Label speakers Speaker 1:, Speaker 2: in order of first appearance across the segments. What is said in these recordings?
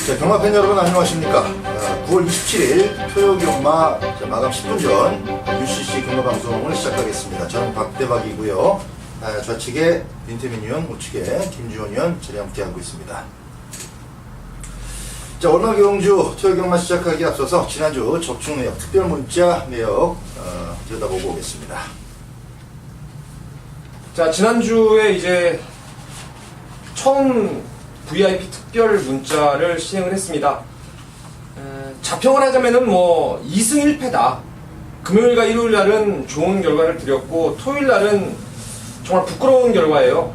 Speaker 1: 자, 경마팬 여러분 안녕하십니까. 9월 27일 토요기 엄마 마감 10분 전 UCC 경마방송을 시작하겠습니다. 저는 박대박이고요. 좌측에 윤태민 의원, 우측에 김주원 의원 자리 함께하고 있습니다. 자, 월말 경주 토요 경마 시작하기에 앞서서 지난주 적중 내역, 특별 문자 내역 들여다보고 오겠습니다.
Speaker 2: 자, 지난주에 이제 처음 VIP 특별 문자를 시행을 했습니다. 자평을 하자면은 뭐 2승 1패다. 금요일과 일요일 날은 좋은 결과를 드렸고 토요일 날은 정말 부끄러운 결과예요.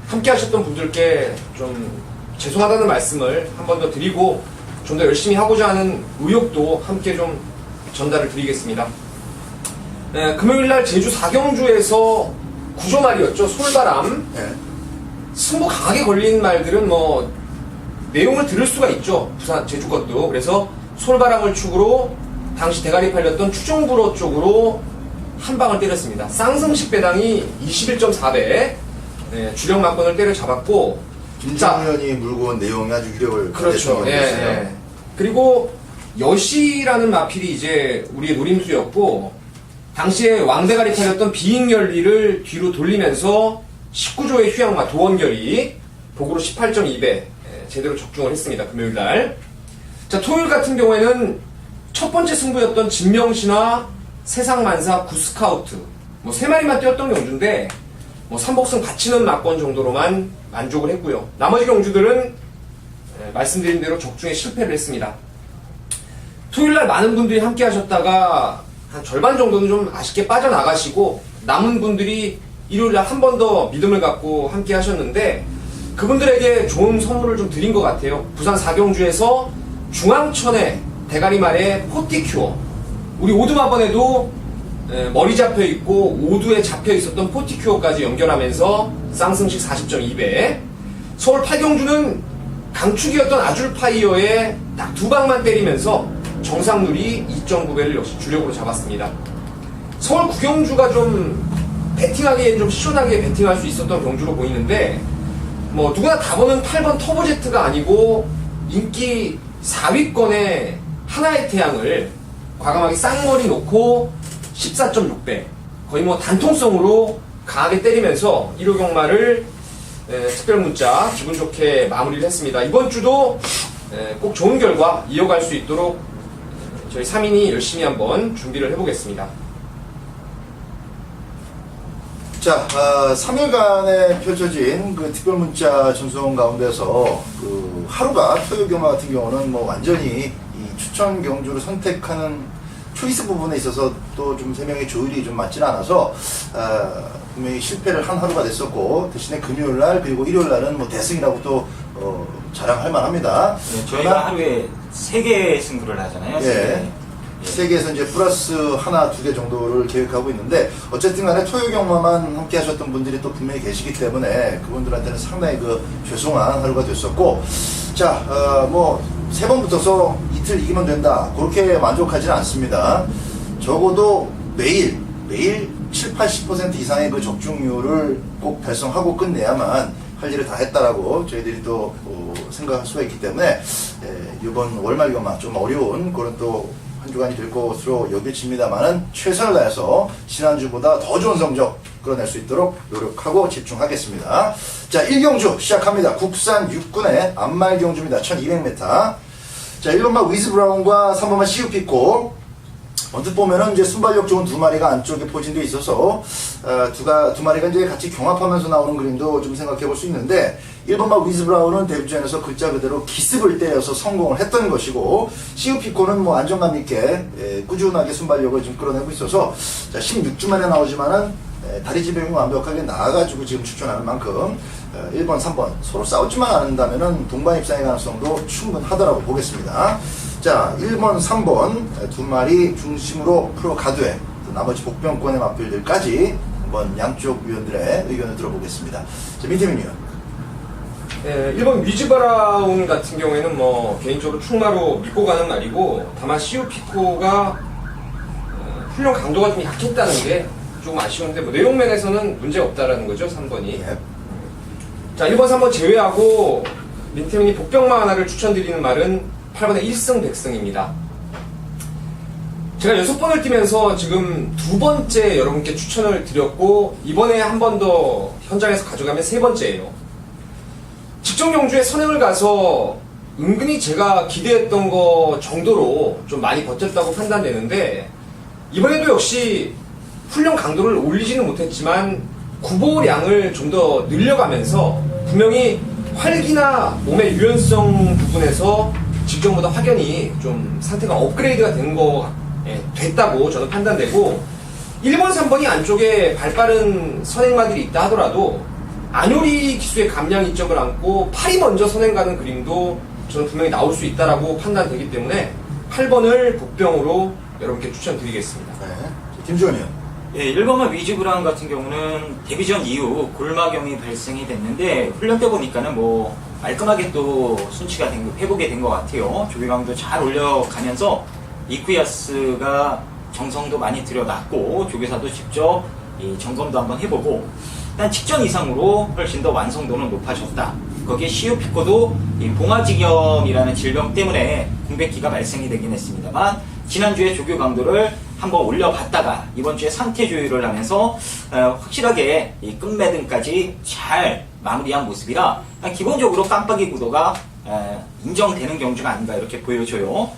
Speaker 2: 함께 하셨던 분들께 좀 죄송하다는 말씀을 한 번 더 드리고 좀 더 열심히 하고자 하는 의욕도 함께 좀 전달을 드리겠습니다. 금요일 날 제주 4경주에서 구조말이었죠. 솔바람.
Speaker 1: 네.
Speaker 2: 승부 강하게 걸린 말들은 뭐 내용을 들을 수가 있죠. 부산 제주 것도. 그래서 솔바람을 축으로 당시 대가리 팔렸던 추종불호 쪽으로 한 방을 때렸습니다. 쌍승식 배당이 21.4배 주력 막건을 때려잡았고,
Speaker 1: 김장 의원이 물고 온 내용이 아주 위력을
Speaker 2: 그렇죠. 예. 그리고 여시라는 마필이 이제 우리의 노림수였고, 당시에 왕대가리 팔렸던 비익열리를 뒤로 돌리면서 19조의 휴양마 도원결이 복으로 18.2배 제대로 적중을 했습니다. 금요일날. 자, 토요일 같은 경우에는 첫 번째 승부였던 진명신화 세상만사 구스카우트 뭐 3마리만 뛰었던 경주인데 뭐 3복승 받치는 막권 정도로만 만족을 했고요. 나머지 경주들은 말씀드린 대로 적중에 실패를 했습니다. 토요일날 많은 분들이 함께 하셨다가 한 절반 정도는 좀 아쉽게 빠져나가시고 남은 분들이 일요일날 한 번 더 믿음을 갖고 함께 하셨는데 그분들에게 좋은 선물을 좀 드린 것 같아요. 부산 4경주에서 중앙천의 대가리말의 포티큐어, 우리 오두마번에도 머리 잡혀 있고 오두에 잡혀 있었던 포티큐어까지 연결하면서 쌍승식 40.2배. 서울 8경주는 강축이었던 아줄파이어에 딱 2방만 때리면서 정상률이 2.9배를 역시 주력으로 잡았습니다. 서울 9경주가 좀 배팅하기엔 좀 시원하게 배팅할 수 있었던 경주로 보이는데 뭐 누구나 다 보는 8번 터보제트가 아니고 인기 4위권의 하나의 태양을 과감하게 쌍머리 놓고 14.6배 거의 뭐 단통성으로 강하게 때리면서 1호 경마를 특별 문자 기분 좋게 마무리를 했습니다. 이번 주도 꼭 좋은 결과 이어갈 수 있도록 저희 3인이 열심히 한번 준비를 해보겠습니다.
Speaker 1: 자, 3일간에 펼쳐진 그 특별 문자 전송 가운데서 그 하루가 토요 경마 같은 경우는 뭐 완전히 이 추천 경주를 선택하는 초이스 부분에 있어서 또 좀 3명의 조율이 좀 맞지는 않아서 분명히 실패를 한 하루가 됐었고 대신에 금요일날 그리고 일요일날은 뭐 대승이라고 또 자랑할 만합니다.
Speaker 3: 네, 저희가 하루에 3개 승부를 하잖아요.
Speaker 1: 예. 3개에서 이제 플러스 하나, 2개 정도를 계획하고 있는데 어쨌든 간에 토요 경마만 함께 하셨던 분들이 또 분명히 계시기 때문에 그분들한테는 상당히 그 죄송한 하루가 됐었고, 자, 뭐 3번 붙어서 이틀 이기면 된다 그렇게 만족하지는 않습니다. 적어도 매일 7, 80% 이상의 그 적중률을 꼭 달성하고 끝내야만 할 일을 다 했다라고 저희들이 또 생각할 수가 있기 때문에 이번 월말 경마 좀 어려운 그런 또 한 주간이 될 것으로 여겨집니다만은 최선을 다해서 지난주보다 더 좋은 성적 끌어낼 수 있도록 노력하고 집중하겠습니다. 자, 1경주 시작합니다. 국산 6군의 암말 경주입니다. 1200m. 자, 1번마 위즈 브라운과 3번마 시우피코. 언뜻 보면은 이제 순발력 좋은 2마리가 안쪽에 포진되어 있어서 두 마리가 이제 같이 경합하면서 나오는 그림도 좀 생각해 볼 수 있는데 1번마 위즈 브라운은 데뷔전에서 글자 그대로 기습을 떼어서 성공을 했던 것이고 시우피코는 뭐 안정감 있게 꾸준하게 순발력을 좀 끌어내고 있어서 자, 16주 만에 나오지만은 다리 지병이 완벽하게 나아가지고 지금 추천하는 만큼 1번, 3번 서로 싸우지만 않는다면은 동반 입상의 가능성도 충분하다라고 보겠습니다. 자, 1번, 3번 2마리 중심으로 프로 가드에 나머지 복병권의 맞불들까지 한번 양쪽 위원들의 의견을 들어보겠습니다. 자, 민태민 위원.
Speaker 2: 1번 위즈브라운 같은 경우에는 뭐 개인적으로 충마로 믿고 가는 말이고 다만 시우피코가 훈련 강도가 좀 약했다는 게 조금 아쉬운데 뭐 내용 면에서는 문제 없다라는 거죠. 3번이. 자, 1번, 3번 제외하고 민태민이 복병마 하나를 추천드리는 말은 8번의 1승 100승입니다. 제가 6번을 뛰면서 지금 2번째 여러분께 추천을 드렸고 이번에 한 번 더 현장에서 가져가면 3번째예요. 직전 경주에 선행을 가서 은근히 제가 기대했던 거 정도로 좀 많이 버텼다고 판단되는데 이번에도 역시 훈련 강도를 올리지는 못했지만 구보량을 좀 더 늘려가면서 분명히 활기나 몸의 유연성 부분에서 직전보다 확연히 좀 상태가 업그레이드가 됐다고 저는 판단되고 1번, 3번이 안쪽에 발빠른 선행마들이 있다 하더라도 안요리 기수의 감량 이점을 안고 팔이 먼저 선행 가는 그림도 저는 분명히 나올 수 있다라고 판단되기 때문에 8번을 복병으로 여러분께 추천드리겠습니다.
Speaker 1: 네. 김주원 의원.
Speaker 3: 예, 1번마 위즈브라운 같은 경우는 데뷔전 이후 골마경이 발생이 됐는데 훈련 때 보니까는 뭐 말끔하게 또 순치가 회복이 된 것 같아요. 조기강도 잘 올려가면서 이쿠야스가 정성도 많이 들여놨고 조교사도 직접 이 점검도 한번 해보고 일단 직전 이상으로 훨씬 더 완성도는 높아졌다. 거기에 시오피코도 이 봉화지겸이라는 질병 때문에 공백기가 발생이 되긴 했습니다만 지난주에 조교 강도를 한번 올려봤다가 이번 주에 상태 조율을 하면서 확실하게 이 끝매등까지 잘 마무리한 모습이라 기본적으로 깜빡이 구도가 인정되는 경주가 아닌가 이렇게 보여져요.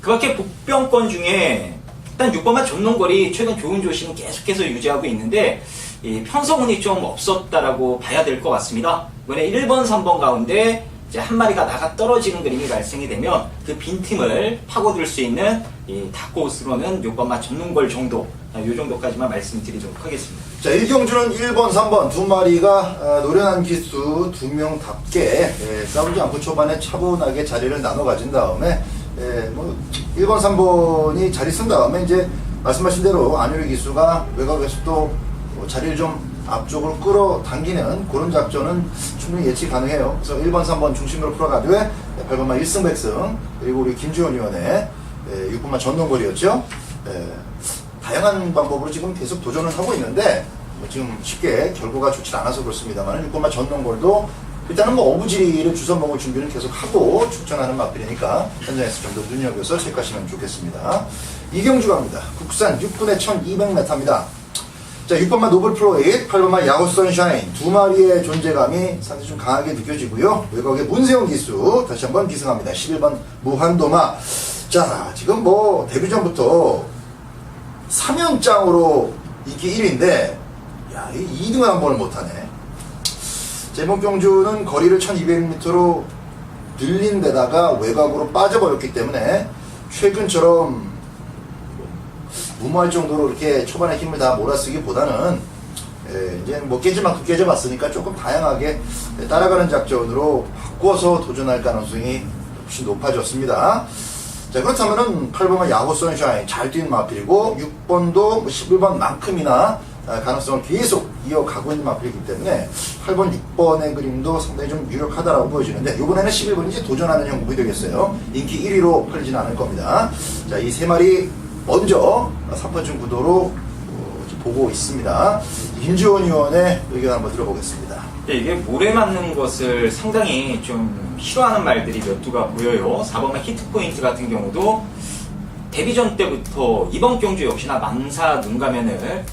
Speaker 3: 그 밖에 복병권 중에 일단 6번마 전농거리 최근 좋은 조시는 계속해서 유지하고 있는데 이 편성운이 좀 없었다라고 봐야 될 것 같습니다. 이번에 1번, 3번 가운데 이제 한 마리가 나가 떨어지는 그림이 발생이 되면 그 빈틈을 파고들 수 있는 이 다크호스로는 6번마 전농걸 정도, 이 정도까지만 말씀드리도록 하겠습니다.
Speaker 1: 자, 1경주는 1번, 3번 두 마리가 노련한 기수 2명답게 싸우지 않고 초반에 차분하게 자리를 나눠 가진 다음에 뭐 1번, 3번이 자리 쓴 다음에 이제 말씀하신 대로 안유리 기수가 외곽에서 또 자리를 좀 앞쪽으로 끌어당기는 그런 작전은 충분히 예측 가능해요. 그래서 1번, 3번 중심으로 풀어가지고 8번만 1승 100승 그리고 우리 김주원 의원의 6번만 전동거리였죠. 다양한 방법으로 지금 계속 도전을 하고 있는데 뭐 지금 쉽게 결과가 좋지 않아서 그렇습니다만 6번만 전동거리도 일단은 뭐 어부지리를 주워 먹을 준비는 계속 하고 출전하는 마필이니까 현장에서 좀 더 눈여겨서 체크하시면 좋겠습니다. 이경주 갑니다. 국산 6분의 1200m입니다. 자, 6번마 노블 플로잇, 8번마 야호 선샤인 두 마리의 존재감이 상당히 좀 강하게 느껴지고요. 외곽의 문세영 기수 다시 한번 기승합니다. 11번 무한도마. 자, 지금 뭐 데뷔전부터 3연장으로 인기 1위인데 야, 이 2등을 한 번을 못하네. 제목경주는 거리를 1200m로 늘린 데다가 외곽으로 빠져버렸기 때문에 최근처럼 무모할 정도로 이렇게 초반에 힘을 다 몰아쓰기보다는 이제 뭐 깨질 만큼 깨져봤으니까 조금 다양하게 따라가는 작전으로 바꿔서 도전할 가능성이 훨씬 높아졌습니다. 자, 그렇다면은 8번은 야호 선샤인 잘 뛰는 마필이고 6번도 11번만큼이나 가능성을 계속 이어가고 있는 마필이기 때문에 8번, 6번의 그림도 상당히 좀 유력하다라고 보여지는데 이번에는 11번이 이제 도전하는 형국이 되겠어요. 인기 1위로 팔리지는 않을 겁니다. 자, 이 세 마리 먼저 3번쯤 구도로 보고 있습니다. 김지원 의원의 의견 한번 들어보겠습니다.
Speaker 3: 이게 모래 맞는 것을 상당히 좀 싫어하는 말들이 몇 두가 보여요. 4번의 히트포인트 같은 경우도 데뷔전 때부터 이번 경주 역시나 망사 눈가면을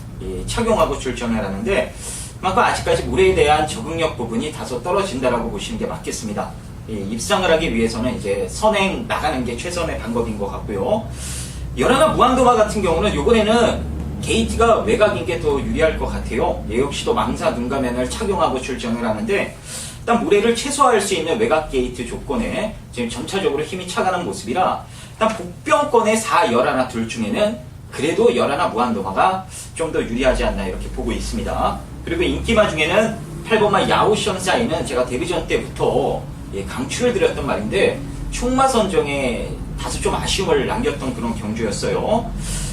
Speaker 3: 착용하고 출전을 하는데 그만큼 아직까지 모래에 대한 적응력 부분이 다소 떨어진다라고 보시는 게 맞겠습니다. 입상을 하기 위해서는 이제 선행 나가는 게 최선의 방법인 것 같고요. 열하나 무한도마 같은 경우는 요번에는 게이트가 외곽인 게 더 유리할 것 같아요. 얘 역시도 망사 눈가면을 착용하고 출전을 하는데 일단 모래를 최소화할 수 있는 외곽 게이트 조건에 지금 점차적으로 힘이 차가는 모습이라 일단 복병권의 4, 열하나 둘 중에는 그래도 열하나 무한도마가 좀 더 유리하지 않나 이렇게 보고 있습니다. 그리고 인기마 중에는 8번마 야오션 사이는 제가 데뷔전 때부터 강추를 드렸던 말인데 충마 선정에 다소 좀 아쉬움을 남겼던 그런 경주였어요.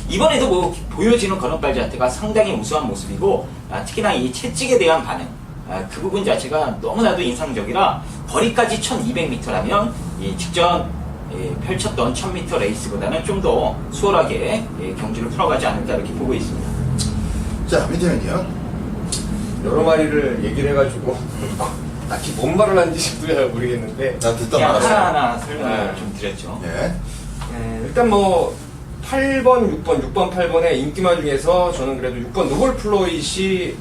Speaker 3: 이번에도 뭐 보여지는 걸음발 자체가 상당히 우수한 모습이고 특히나 이 채찍에 대한 반응 그 부분 자체가 너무나도 인상적이라 거리까지 1200m라면 이 직전 펼쳤던 1000m 레이스보다는 좀 더 수월하게 경주를 풀어가지 않을까 이렇게 보고 있습니다.
Speaker 1: 자, 민태현이요.
Speaker 2: 여러 마리를 얘기를 해가지고 딱히 뭔 말을 하는지 잘 모르겠는데
Speaker 1: 나 듣다
Speaker 3: 그냥
Speaker 1: 말았어요.
Speaker 3: 하나하나 설명을
Speaker 2: 네.
Speaker 3: 좀 드렸죠.
Speaker 1: 예.
Speaker 2: 일단 뭐 8번, 6번, 8번의 인기마 중에서 저는 그래도 6번 노블 플로잇이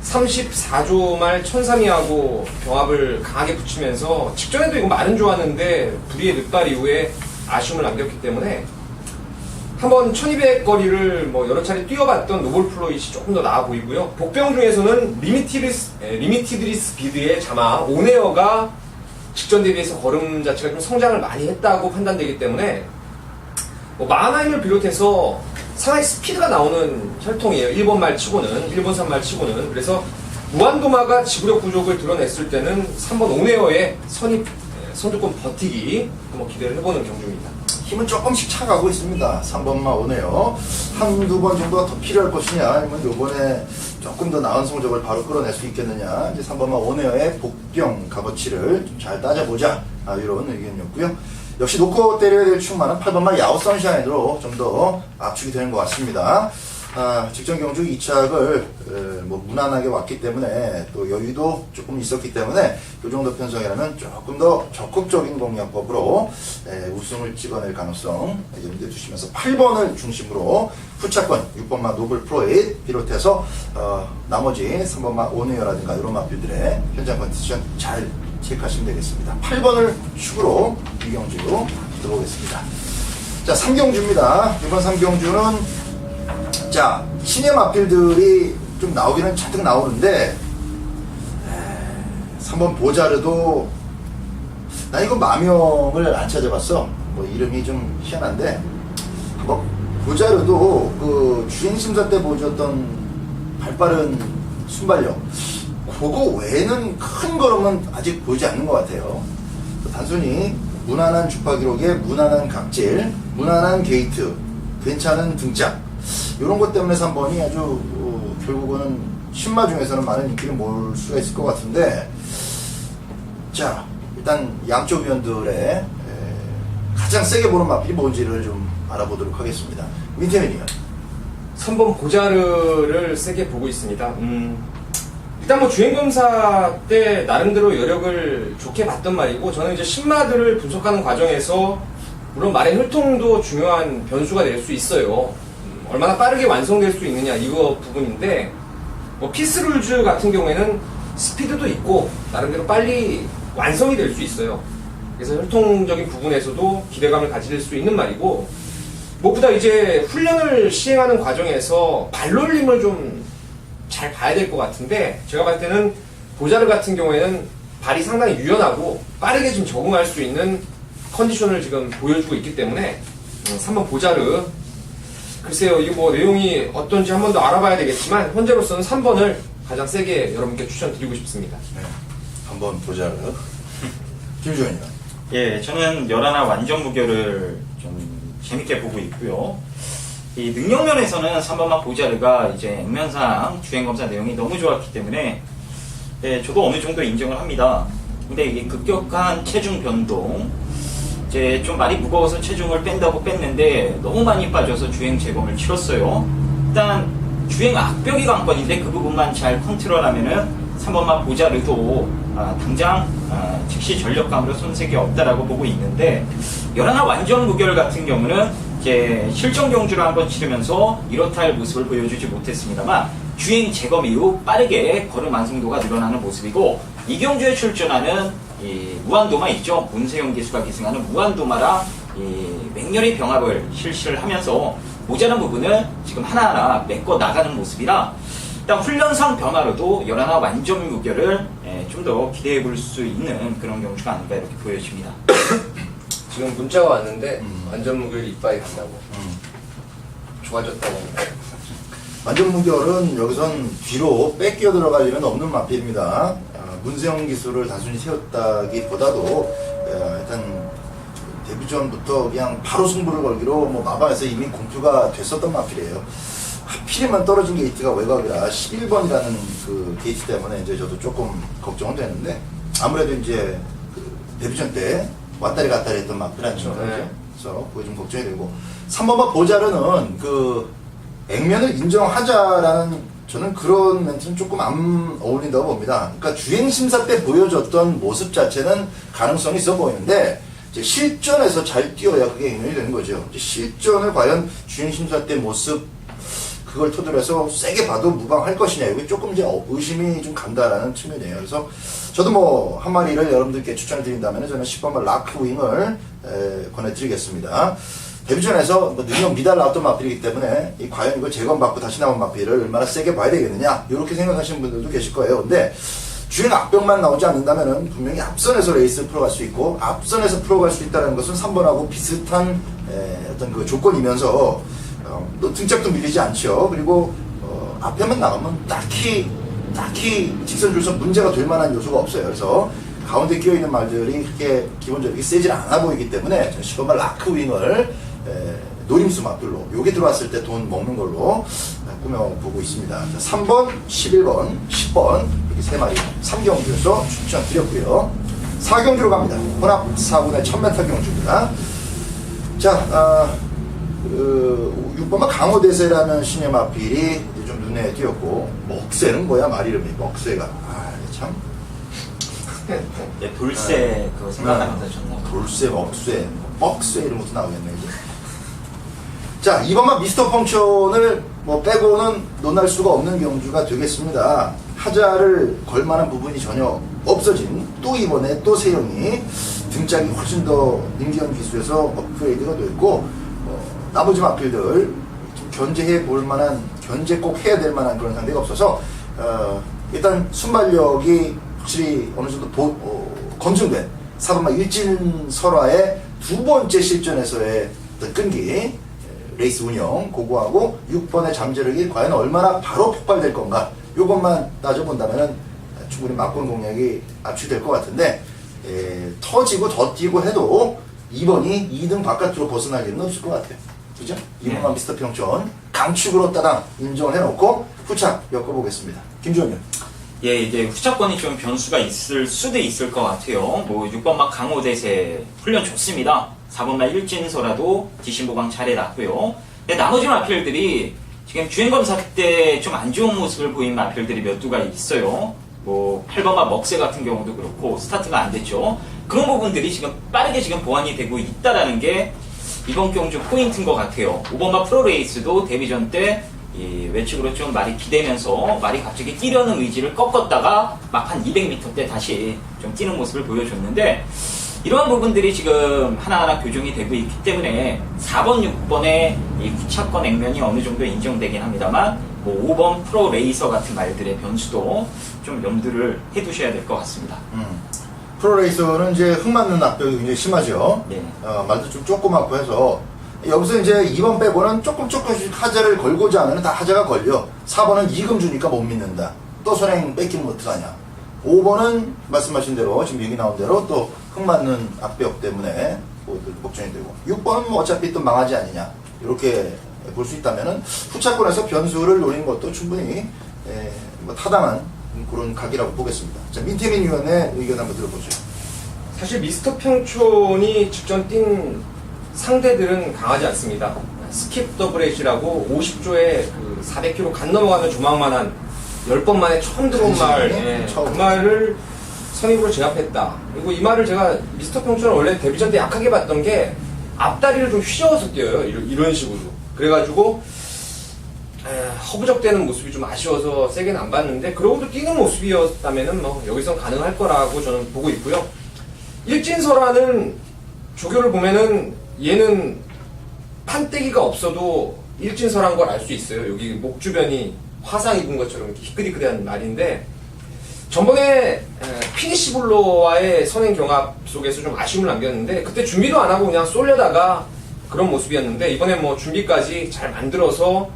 Speaker 2: 34조 말 1003이하고 병합을 강하게 붙이면서 직전에도 이거 말은 좋았는데 불의의 늑발 이후에 아쉬움을 남겼기 때문에 한번 1200 거리를 뭐 여러 차례 뛰어봤던 노블 플로잇이 조금 더 나아 보이고요. 복병 중에서는 리미티드 스피드의 자마 오네어가 직전 대비해서 걸음 자체가 좀 성장을 많이 했다고 판단되기 때문에 뭐 마하나임을 비롯해서 상당히 스피드가 나오는 혈통이에요. 1번 말 치고는 1번 3말 치고는 그래서 무한도마가 지구력 부족을 드러냈을 때는 3번 오네어의 선두권 버티기 한번 기대를 해보는 경주입니다.
Speaker 1: 힘은 조금씩 차가고 있습니다. 3번만 오네요. 한두 번 정도가 더 필요할 것이냐, 아니면 요번에 조금 더 나은 성적을 바로 끌어낼 수 있겠느냐, 이제 3번만 오네어의 복병 값어치를 좀 잘 따져보자. 이런 의견이었고요. 역시 놓고 때려야 될 충만은 8번만 야오 선샤인으로 좀 더 압축이 되는 것 같습니다. 직전 경주 2착을 뭐 무난하게 왔기 때문에 또 여유도 조금 있었기 때문에 이 정도 편성이라면 조금 더 적극적인 공략법으로 우승을 찍어낼 가능성 염두에 두시면서 8번을 중심으로 후차권 6번마 노블 프로잇 비롯해서 나머지 3번마 오네어라든가 이런 마필들의 현장 컨디션 잘 체크하시면 되겠습니다. 8번을 축으로 이 경주로 들어보겠습니다. 자, 3경주입니다. 이번 3경주는 자, 신의 마필들이 좀 나오기는 잔뜩 나오는데 3번 보자르도 나 이거 마명을 안 찾아봤어. 뭐 이름이 좀 희한한데 뭐 보자르도 그 주행심사 때 보여줬던 발빠른 순발력 그거 외에는 큰 걸음은 아직 보이지 않는 것 같아요. 단순히 무난한 주파 기록에 무난한 각질, 무난한 게이트, 괜찮은 등짝 이런 것 때문에 3번이 아주 결국은 신마 중에서는 많은 인기를 모을 수가 있을 것 같은데 자 일단 양쪽 위원들의 가장 세게 보는 마필이 뭔지를 좀 알아보도록 하겠습니다. 민태민이요.
Speaker 2: 3번 보자르를 세게 보고 있습니다. 일단 뭐 주행검사 때 나름대로 여력을 좋게 봤던 말이고 저는 이제 신마들을 분석하는 과정에서 물론 말의 혈통도 중요한 변수가 될 수 있어요. 얼마나 빠르게 완성될 수 있느냐 이거 부분인데 뭐 피스룰즈 같은 경우에는 스피드도 있고 나름대로 빨리 완성이 될 수 있어요. 그래서 혈통적인 부분에서도 기대감을 가질 수 있는 말이고 무엇보다 이제 훈련을 시행하는 과정에서 발놀림을 좀 잘 봐야 될 것 같은데 제가 봤을 때는 보자르 같은 경우에는 발이 상당히 유연하고 빠르게 좀 적응할 수 있는 컨디션을 지금 보여주고 있기 때문에 3번 보자르 글쎄요 이거 뭐 내용이 어떤지 한 번 더 알아봐야 되겠지만 현재로서는 3번을 가장 세게 여러분께 추천드리고 싶습니다.
Speaker 1: 네. 한번 보자르. 김주현이요.
Speaker 3: 예, 저는 열하나 완전 무결을 좀 재밌게 보고 있고요. 이 능력 면에서는 3번마 보자르가 이제 액면상 주행검사 내용이 너무 좋았기 때문에 예, 저도 어느 정도 인정을 합니다. 근데 이게 급격한 체중 변동 이제 좀 많이 무거워서 체중을 뺀다고 뺐는데 너무 많이 빠져서 주행 재검을 치렀어요. 일단 주행 악벽이 관건인데 그 부분만 잘 컨트롤하면은 3번마 보자르도 당장 즉시 전력감으로 손색이 없다라고 보고 있는데 열하나 완전 무결 같은 경우는 이제 실전 경주를 한번 치르면서 이렇다 할 모습을 보여주지 못했습니다만 주행 재검 이후 빠르게 걸음 완성도가 늘어나는 모습이고 이 경주에 출전하는 이 무한도마 있죠. 문세영 기수가 기승하는 무한도마랑 이 맹렬히 병합을 실시를 하면서 모자란 부분을 지금 하나하나 메꿔 나가는 모습이라 일단 훈련상 변화로도 열하나 완전 무결을 좀 더 기대해 볼 수 있는 그런 경주가 아닌가 이렇게 보여집니다.
Speaker 2: 지금 문자가 왔는데 완전 무결 이빠이 간다고 좋아졌다고
Speaker 1: 완전 무결은 여기선 뒤로 뺏겨 들어갈 일은 없는 마필입니다. 문세영 기수를 단순히 세웠다기보다도 일단 데뷔전부터 그냥 바로 승부를 걸기로 뭐 마방에서 이미 공표가 됐었던 마필이에요. 하필이면 떨어진 게이트가 외곽이라 11번이라는 그 게이트 때문에 이제 저도 조금 걱정은 되는데 아무래도 이제 그 데뷔전 때 왔다리 갔다리 했던 마필 아닙니까?
Speaker 2: 네.
Speaker 1: 그래서 그게 좀 걱정이 되고 3번만 보자르는 그 액면을 인정하자라는 저는 그런 멘트는 조금 안 어울린다고 봅니다. 그러니까 주행 심사 때 보여줬던 모습 자체는 가능성이 있어 보이는데 이제 실전에서 잘 뛰어야 그게 응용이 되는 거죠. 이제 실전을 과연 주행 심사 때 모습 그걸 토대로 해서 세게 봐도 무방할 것이냐 이게 조금 이제 의심이 좀 간다라는 측면이에요. 그래서 저도 뭐 한 마리를 여러분들께 추천을 드린다면 저는 10번만 라크윙을 권해드리겠습니다. 데뷔전에서 뭐 능력 미달 나왔던 마필이기 때문에 과연 이걸 재건받고 다시 나온 마필을 얼마나 세게 봐야 되겠느냐 이렇게 생각하시는 분들도 계실 거예요. 근데 주행 악병만 나오지 않는다면 분명히 앞선에서 레이스를 풀어갈 수 있고 앞선에서 풀어갈 수 있다는 것은 3번하고 비슷한 어떤 그 조건이면서 또 등짝도 밀리지 않죠. 그리고 앞에만 나가면 딱히 직선 줄선 문제가 될 만한 요소가 없어요. 그래서 가운데 끼어있는 말들이 그렇게 기본적으로 세질 않아 보이기 때문에 10번만 라크윙을 노림수 마필로 요게 들어왔을 때 돈 먹는 걸로 꾸며보고 있습니다. 자, 3번, 11번, 10번 이렇게 3마리 3경주에서 추천드렸고요. 4경주로 갑니다. 혼합 4분의 1000m 경주입니다. 자, 6번만 강호대세라는 신의 마필이 좀 눈에 띄었고 먹새는 뭐야 말 이름이 먹새가 참
Speaker 3: 네, 돌쇠 그거 생각나면서 좋나요?
Speaker 1: 돌쇠, 먹쇠 이런 것도 나오겠네 이제. 자, 2번만 미스터 펑션을 뭐 빼고는 논할 수가 없는 경주가 되겠습니다. 하자를 걸만한 부분이 전혀 없어진 또 이번에 또 세영이 등짝이 훨씬 더 임기현 기수에서 업그레이드가 됐고 나머지 마필들 좀 견제해 볼 만한 견제 꼭 해야 될 만한 그런 상대가 없어서 일단 순발력이 확실히 어느 정도 검증된 4번마 일진설화의 두 번째 실전에서의 어떤 끈기 레이스 운영 고고하고 6번의 잠재력이 과연 얼마나 바로 폭발될 건가 요것만 따져본다면 충분히 막권 공략이 압축될 것 같은데 터지고 더 뛰고 해도 2번이 2등 바깥으로 벗어날 일은 없을 것 같아요. 그죠? 2번만 미스터 평촌 강축으로 따당 인정을 해놓고 후착 엮어보겠습니다. 김주현님.
Speaker 3: 예, 이제 후차권이 좀 변수가 있을 수도 있을 것 같아요. 뭐 6번만 강호대세 훈련 좋습니다. 4번만 일진서라도 디신보강 잘해놨고요. 근데 나머지 마필들이 지금 주행검사 때 좀 안 좋은 모습을 보인 마필들이 몇 두가 있어요. 뭐 8번만 먹새 같은 경우도 그렇고 스타트가 안 됐죠. 그런 부분들이 지금 빠르게 지금 보완이 되고 있다라는 게 이번 경주 포인트인 것 같아요. 5번마 프로레이스도 데뷔전 때 이 외측으로 좀 말이 기대면서 말이 갑자기 뛰려는 의지를 꺾었다가 막 한 200m 때 다시 좀 뛰는 모습을 보여줬는데 이러한 부분들이 지금 하나하나 교정이 되고 있기 때문에 4번, 6번의 이 후차권 액면이 어느 정도 인정되긴 합니다만 뭐 5번 프로레이서 같은 말들의 변수도 좀 염두를 해두셔야 될 것 같습니다.
Speaker 1: 프로레이서는 이제 흙 맞는 악벽이 굉장히 심하죠.
Speaker 3: 네.
Speaker 1: 말도 좀 조그맣고 해서 여기서 이제 2번 빼고는 조금씩 하자를 걸고자 하면 다 하자가 걸려. 4번은 이금 주니까 못 믿는다. 또 선행 뺏기면 어떡하냐. 5번은 말씀하신 대로 지금 얘기 나온 대로 또 흙 맞는 악벽 때문에 걱정이 되고 6번은 뭐 어차피 또 망하지 않느냐 이렇게 볼 수 있다면은 후차권에서 변수를 노리는 것도 충분히 뭐 타당한 그런 각이라고 보겠습니다. 자, 민태민 위원의 의견 한번 들어보죠.
Speaker 2: 사실 미스터 평촌이 직전 뛴 상대들은 강하지 않습니다. 스킵 더블에이라고 50조에 그 400km 간 넘어가는 조망만한 10번 만에 처음 들어온 말, 그 말을 선입으로 제압했다. 그리고 이 말을 제가 미스터 평촌을 원래 데뷔전 때 약하게 봤던 게 앞다리를 좀 휘저어서 뛰어요. 이런 식으로. 그래가지고 허부적대는 모습이 좀 아쉬워서 세게는 안 봤는데 그러고도 뛰는 모습이었다면은 뭐 여기선 가능할 거라고 저는 보고 있고요. 일진설화는 조교를 보면은 얘는 판때기가 없어도 일진설한 걸 알 수 있어요. 여기 목 주변이 화상 입은 것처럼 이렇게 희끗희끗한 말인데 전번에 피니시 블로와의 선행 경합 속에서 좀 아쉬움을 남겼는데 그때 준비도 안 하고 그냥 쏠려다가 그런 모습이었는데 이번에 뭐 준비까지 잘 만들어서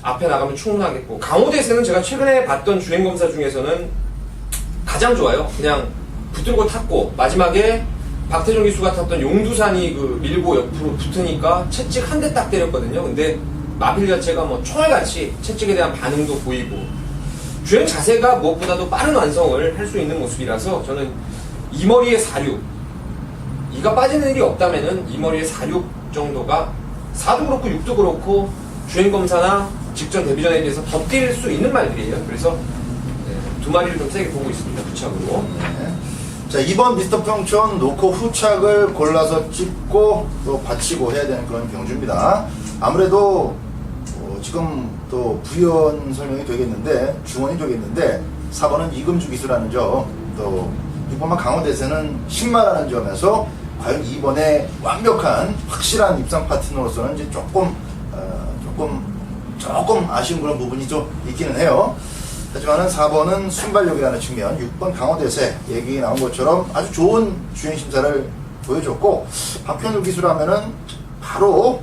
Speaker 2: 앞에 나가면 충분하겠고 강호대세는 제가 최근에 봤던 주행검사 중에서는 가장 좋아요. 그냥 붙들고 탔고 마지막에 박태종 기수가 탔던 용두산이 그 밀고 옆으로 붙으니까 채찍 한 대 딱 때렸거든요. 근데 마필 자체가 뭐 총알같이 채찍에 대한 반응도 보이고 주행 자세가 무엇보다도 빠른 완성을 할 수 있는 모습이라서 저는 이 머리의 4륙 이가 빠지는 일이 없다면은 이 머리의 4륙 정도가 4도 그렇고 6도 그렇고 주행검사나 직전 데뷔전에 비해서 더 뛸 수 있는 말들이에요. 그래서 두 마리를 좀 세게 보고 있습니다. 부착으로.
Speaker 1: 네. 자, 이번 미스터 평촌 놓고 후착을 골라서 찍고 또 받치고 해야 되는 그런 경주입니다. 아무래도 지금 또 부연 설명이 되겠는데, 주원이 되겠는데, 4번은 이금주 기수라는 점, 또 6번만 강원대세는 신마라는 점에서 과연 2번에 완벽한 확실한 입상 파트너로서는 이제 조금 아쉬운 그런 부분이 좀 있기는 해요. 하지만은 4번은 순발력이라는 측면, 6번 강원대세 얘기 나온 것처럼 아주 좋은 주행 심사를 보여줬고, 박현우 기수라면은 바로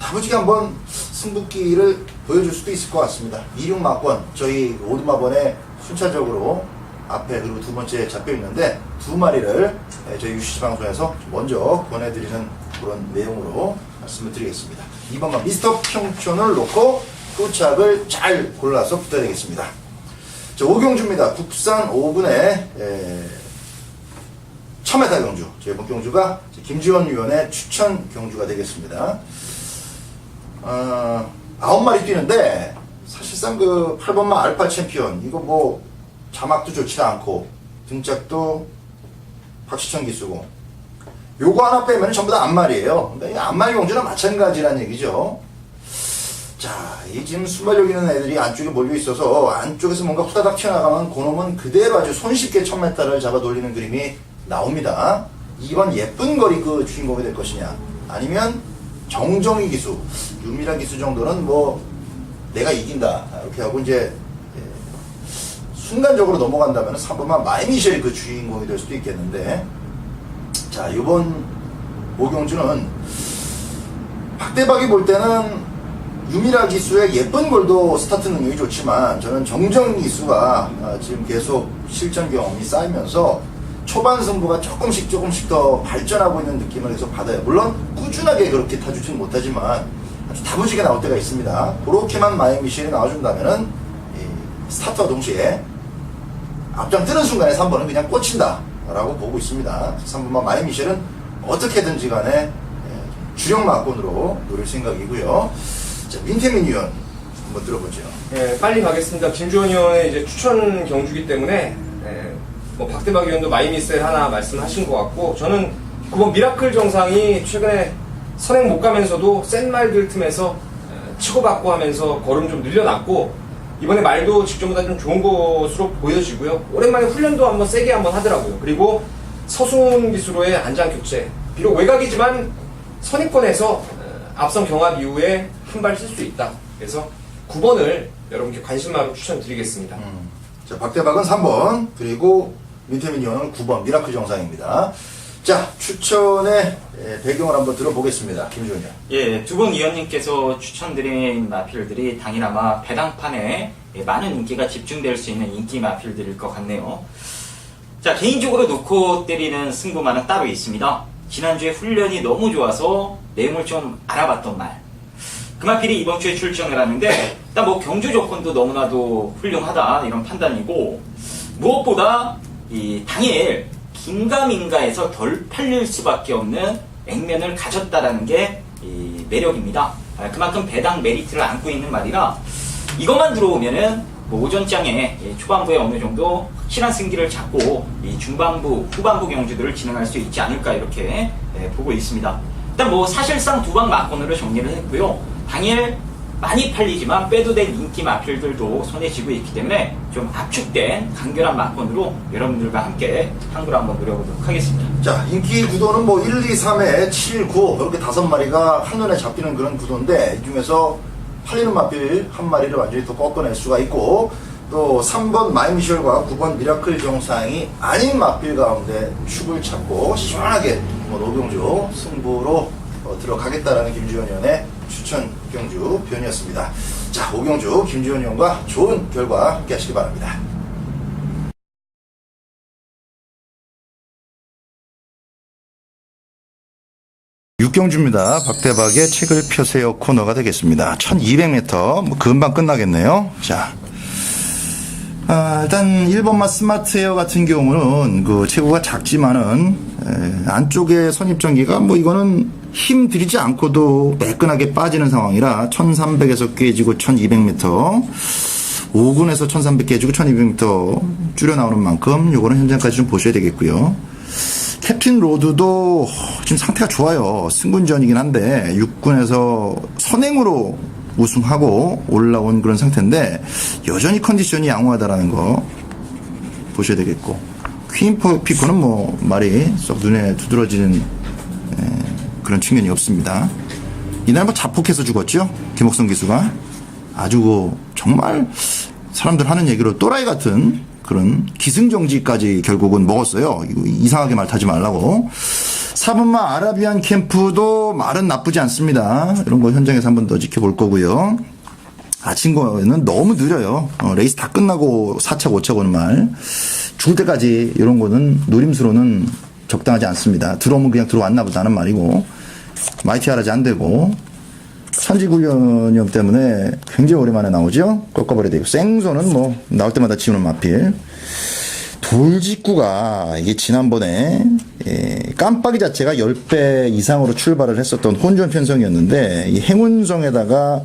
Speaker 1: 다부지게 한번 승부기를 보여줄 수도 있을 것 같습니다. 26마권 저희 오두마번에 순차적으로 앞에 그리고 두 번째 잡혀 있는데 두 마리를 저희 UCC 방송에서 먼저 보내드리는 그런 내용으로 말씀을 드리겠습니다. 이번만 미스터 평촌을 놓고 후착을 잘 골라서 부탁드리겠습니다. 자, 5경주입니다. 국산 5분의 1000m 경주. 저희 본 경주가 김지원 위원의 추천 경주가 되겠습니다. 9마리 뛰는데 사실상 그 8번마 알파 챔피언 이거 뭐 자막도 좋지 않고 등짝도 박시천 기수고 요거 하나 빼면 전부 다 앞말이에요. 근데 이 앞말 경주랑 마찬가지란 얘기죠. 자, 이 지금 순발력 있는 애들이 안쪽에 몰려 있어서 안쪽에서 뭔가 후다닥 튀어나가면 그놈은 그대로 아주 손쉽게 1000m를 잡아 돌리는 그림이 나옵니다. 2번 예쁜 거리 그 주인공이 될 것이냐, 아니면 정정희 기수, 유미란 기수 정도는 뭐 내가 이긴다 이렇게 하고 이제 순간적으로 넘어간다면 3번만 마이미셸이 그 주인공이 될 수도 있겠는데, 자, 이번 오경주는 박대박이 볼 때는 유미라 기수의 예쁜 골도 스타트 능력이 좋지만 저는 정정희 기수가 지금 계속 실전 경험이 쌓이면서 초반 승부가 조금씩 더 발전하고 있는 느낌을 계속 받아요. 물론 꾸준하게 그렇게 타주지는 못하지만 아주 다부지게 나올 때가 있습니다. 그렇게만 마이미셸이 나와준다면은 스타트와 동시에 앞장 뜨는 순간에 3번은 그냥 꽂힌다 라고 보고 있습니다. 3번만 마이미셸은 어떻게든지 간에 주력 막권으로 노릴 생각이고요. 자, 민태민 의원 한번 들어보죠.
Speaker 2: 예, 빨리 가겠습니다. 김주원 의원의 이제 추천 경주기 때문에 뭐 박대박 의원도 마이미셀 하나 말씀하신 것 같고, 저는 9번 미라클 정상이 최근에 선행 못 가면서도 센 말들 틈에서 치고받고 하면서 걸음 좀 늘려놨고, 이번에 말도 직전보다 좀 좋은 것으로 보여지고요. 오랜만에 훈련도 한번 세게 한번 하더라고요. 그리고 서승훈 기수로의 안장 교체, 비록 외곽이지만 선입권에서 앞선 경합 이후에 한 발 쓸 수 있다. 그래서 9번을 여러분께 관심마로 추천드리겠습니다.
Speaker 1: 자, 박대박은 3번, 그리고 민태민 의원은 9번 미라클 정상입니다. 자, 추천의 배경을 한번 들어보겠습니다. 김주원 의원.
Speaker 3: 예, 두 분 위원님께서 추천드린 마필들이 당일 아마 배당판에 많은 인기가 집중될 수 있는 인기 마필들일 것 같네요. 자, 개인적으로 놓고 때리는 승부만은 따로 있습니다. 지난주에 훈련이 너무 좋아서 내용을 좀 알아봤던 말. 그 마필이 이번 주에 출전을 하는데 일단 뭐 경주 조건도 너무나도 훌륭하다 이런 판단이고, 무엇보다 이 당일 긴가민가에서 덜 팔릴 수밖에 없는 액면을 가졌다라는 게 이 매력입니다. 그만큼 배당 메리트를 안고 있는 말이라 이것만 들어오면은 뭐 오전장에 초반부에 어느 정도 확실한 승기를 잡고 이 중반부, 후반부 경주들을 진행할 수 있지 않을까 이렇게 보고 있습니다. 일단 뭐 사실상 두 방 막권으로 정리를 했고요. 당일 많이 팔리지만 빼도 된 인기 마필들도 손에 쥐고 있기 때문에 좀 압축된 간결한 막권으로 여러분들과 함께 항구를 한번 노려보도록 하겠습니다.
Speaker 1: 자, 인기 구도는 뭐 1, 2, 3에 7, 9 이렇게 5마리가 한눈에 잡히는 그런 구도인데, 이 중에서 팔리는 마필 한 마리를 완전히 또 꺾어낼 수가 있고, 또 3번 마이미셸과 9번 미라클 정상이 아닌 마필 가운데 축을 찾고 시원하게 노경주 승부로 들어가겠다라는 김주현 의원의 추천 경주 표현이었습니다. 자, 오경주 김주현 의원과 좋은 결과 함께 하시기 바랍니다. 6경주입니다. 박대박의 책을 펴세요 코너가 되겠습니다. 1200m, 뭐 금방 끝나겠네요. 자, 일단 1번마 스마트 에어 같은 경우는 그 체구가 작지만은 안쪽에 선입전기가 뭐 이거는 힘 들이지 않고도 매끈하게 빠지는 상황이라 1300에서 깨지고 1200m 5군에서 1300 깨지고 1200m 줄여 나오는 만큼 요거는 현장까지 좀 보셔야 되겠고요. 캡틴 로드도 지금 상태가 좋아요. 승군전이긴 한데 6군에서 선행으로 우승하고 올라온 그런 상태인데 여전히 컨디션이 양호하다라는 거 보셔야 되겠고, 퀸 피코는 뭐 말이 썩 눈에 두드러지는 그런 측면이 없습니다. 이날 뭐 자폭해서 죽었죠. 김옥성 기수가 아주 정말 사람들 하는 얘기로 또라이 같은 그런 기승정지까지 결국은 먹었어요. 이상하게 말 타지 말라고. 4번마 아라비안 캠프도 말은 나쁘지 않습니다. 이런 거 현장에서 한 번 더 지켜볼 거고요. 아침 거는 너무 느려요. 레이스 다 끝나고 4차, 5차 오는 말. 죽을 때까지 이런 거는 노림수로는 적당하지 않습니다. 들어오면 그냥 들어왔나 보다는 말이고, 마이티아라지 안 되고, 천지훈련염 때문에 굉장히 오랜만에 나오죠. 꺾어버려야 되고, 생소는 뭐 나올 때마다 지우는 마필. 돌직구가 이게 지난번에 깜빡이 자체가 10배 이상으로 출발을 했었던 혼전 편성이었는데, 이 행운성에다가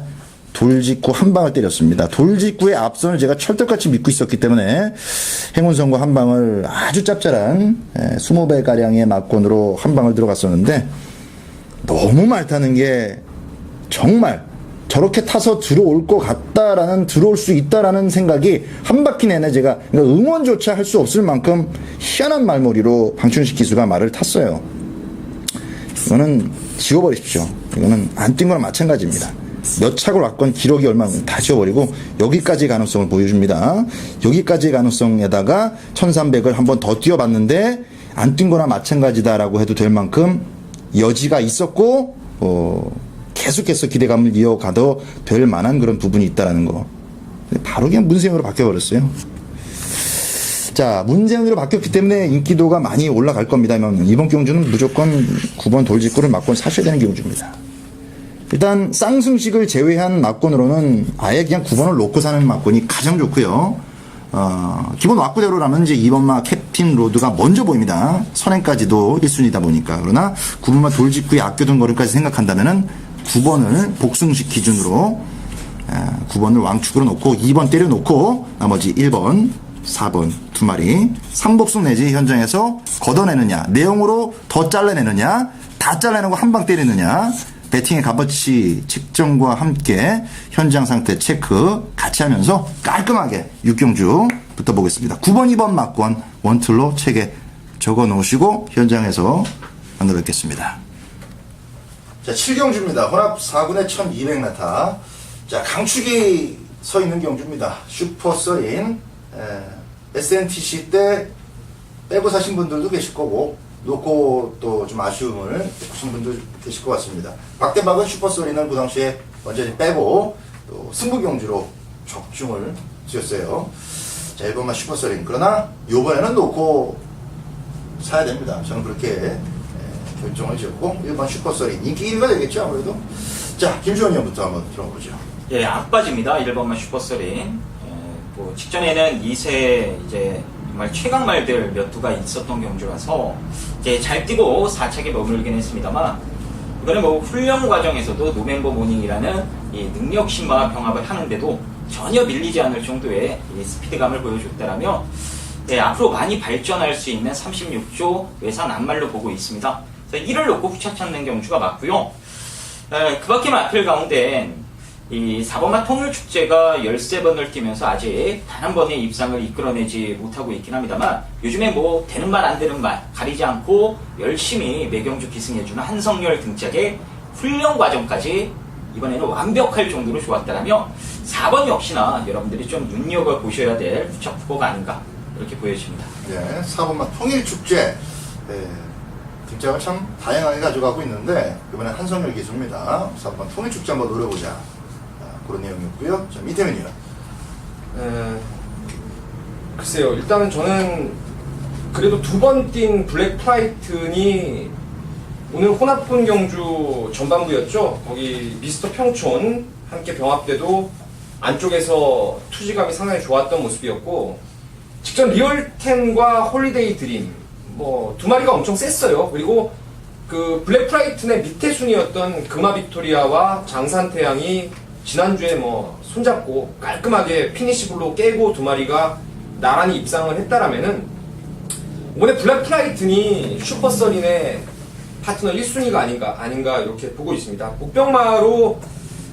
Speaker 1: 돌직구 한 방을 때렸습니다. 돌직구의 앞선을 제가 철떡같이 믿고 있었기 때문에 행운성과 한 방을 아주 짭짤한 20배가량의 막권으로 한 방을 들어갔었는데, 너무 말 타는 게 정말 저렇게 타서 들어올 것 같다라는, 들어올 수 있다라는 생각이 한 바퀴 내내 제가 그러니까 응원조차 할 수 없을 만큼 희한한 말머리로 방춘식 기수가 말을 탔어요. 이거는 지워버리십시오. 이거는 안 뛴 거랑 마찬가지입니다. 몇 착을 왔건 기록이 얼마면 다 지워버리고 여기까지의 가능성을 보여줍니다. 여기까지의 가능성에다가 1300을 한 번 더 뛰어봤는데 안 뛴 거나 마찬가지다라고 해도 될 만큼 여지가 있었고 계속해서 기대감을 이어가도 될 만한 그런 부분이 있다라는 거. 바로 그냥 문세영으로 바뀌어버렸어요. 자, 문세영으로 바뀌었기 때문에 인기도가 많이 올라갈 겁니다. 이번 경주는 무조건 9번 돌직구를 막권 사셔야 되는 경주입니다. 일단 쌍승식을 제외한 막권으로는 아예 그냥 9번을 놓고 사는 막권이 가장 좋고요. 기본 왁구대로라면 이제 2번마 캡틴 로드가 먼저 보입니다. 선행까지도 1순위다 보니까. 그러나 9번마 돌직구에 아껴둔 거리까지 생각한다면은 9번을 복승식 기준으로 9번을 왕축으로 놓고 2번 때려놓고 나머지 1번, 4번 두 마리 3복승 내지 현장에서 걷어내느냐, 내용으로 더 잘라내느냐, 다 잘라내고 한 방 때리느냐, 배팅의 값어치 측정과 함께 현장 상태 체크 같이 하면서 깔끔하게 6경주 붙어보겠습니다. 9번, 2번 막권 원툴로 책에 적어 놓으시고 현장에서 만나 뵙겠습니다. 자, 7경주입니다. 혼합 4군의 1200m. 자, 강축이 서 있는 경주입니다. 슈퍼서린. SNTC 때 빼고 사신 분들도 계실 거고, 놓고 또 좀 아쉬움을 겪으신 분들 계실 것 같습니다. 박대박은 슈퍼서린을 그 당시에 완전히 빼고, 또 승부경주로 적중을 지었어요. 자, 1번만 슈퍼서린. 그러나, 요번에는 놓고 사야 됩니다. 저는 그렇게 결정을 지었고 1번 슈퍼서린 인기 1위가 되겠죠 아무래도. 자, 김주원 의원부터 한번 들어보죠.
Speaker 3: 예, 안 빠집니다. 1번만 슈퍼서린. 뭐 직전에는 2세 이제 정말 최강말들 몇 두가 있었던 경주라서 이제 잘 뛰고 4착에 머물긴 했습니다만, 이거는 뭐 훈련 과정에서도 노멤버 모닝이라는 이 능력 신마와 병합을 하는데도 전혀 밀리지 않을 정도의 이 스피드감을 보여줬다라면, 예, 앞으로 많이 발전할 수 있는 36조 외산 안말로 보고 있습니다. 그래서 1을 놓고 후차 찾는 경주가 맞고요. 그 밖에 마필 가운데 이 4번마 통일축제가 13번을 뛰면서 아직 단 한 번의 입상을 이끌어내지 못하고 있긴 합니다만, 요즘에 뭐 되는 말 안 되는 말 가리지 않고 열심히 매경주 기승해주는 한성열 등짝의 훈련 과정까지 이번에는 완벽할 정도로 좋았다라면 4번 역시나 여러분들이 좀 눈여겨보셔야 될 후착 후보가 아닌가 이렇게 보여집니다.
Speaker 1: 네, 4번마 통일축제. 등장을 참 다양하게 가져가고 있는데 이번엔 한성열 기수입니다. 4번 통일축제 한번 노려보자. 그런 내용이었고요. 자, 밑에는요.
Speaker 2: 글쎄요. 일단은 저는 그래도 2번 뛴 블랙 프라이튼이 오늘 혼합분 경주 전반부였죠. 거기 미스터 평촌 함께 병합돼도 안쪽에서 투지감이 상당히 좋았던 모습이었고, 직전 리얼템과 홀리데이 드림 뭐 두 마리가 엄청 셌어요. 그리고 그 블랙프라이튼의 밑에 순위였던 금화 빅토리아와 장산태양이 지난주에 뭐 손잡고 깔끔하게 피니시블로 깨고 두 마리가 나란히 입상을 했다라면은 이번에 블랙프라이튼이 슈퍼서린의 파트너 1순위가 아닌가 이렇게 보고 있습니다. 목병마로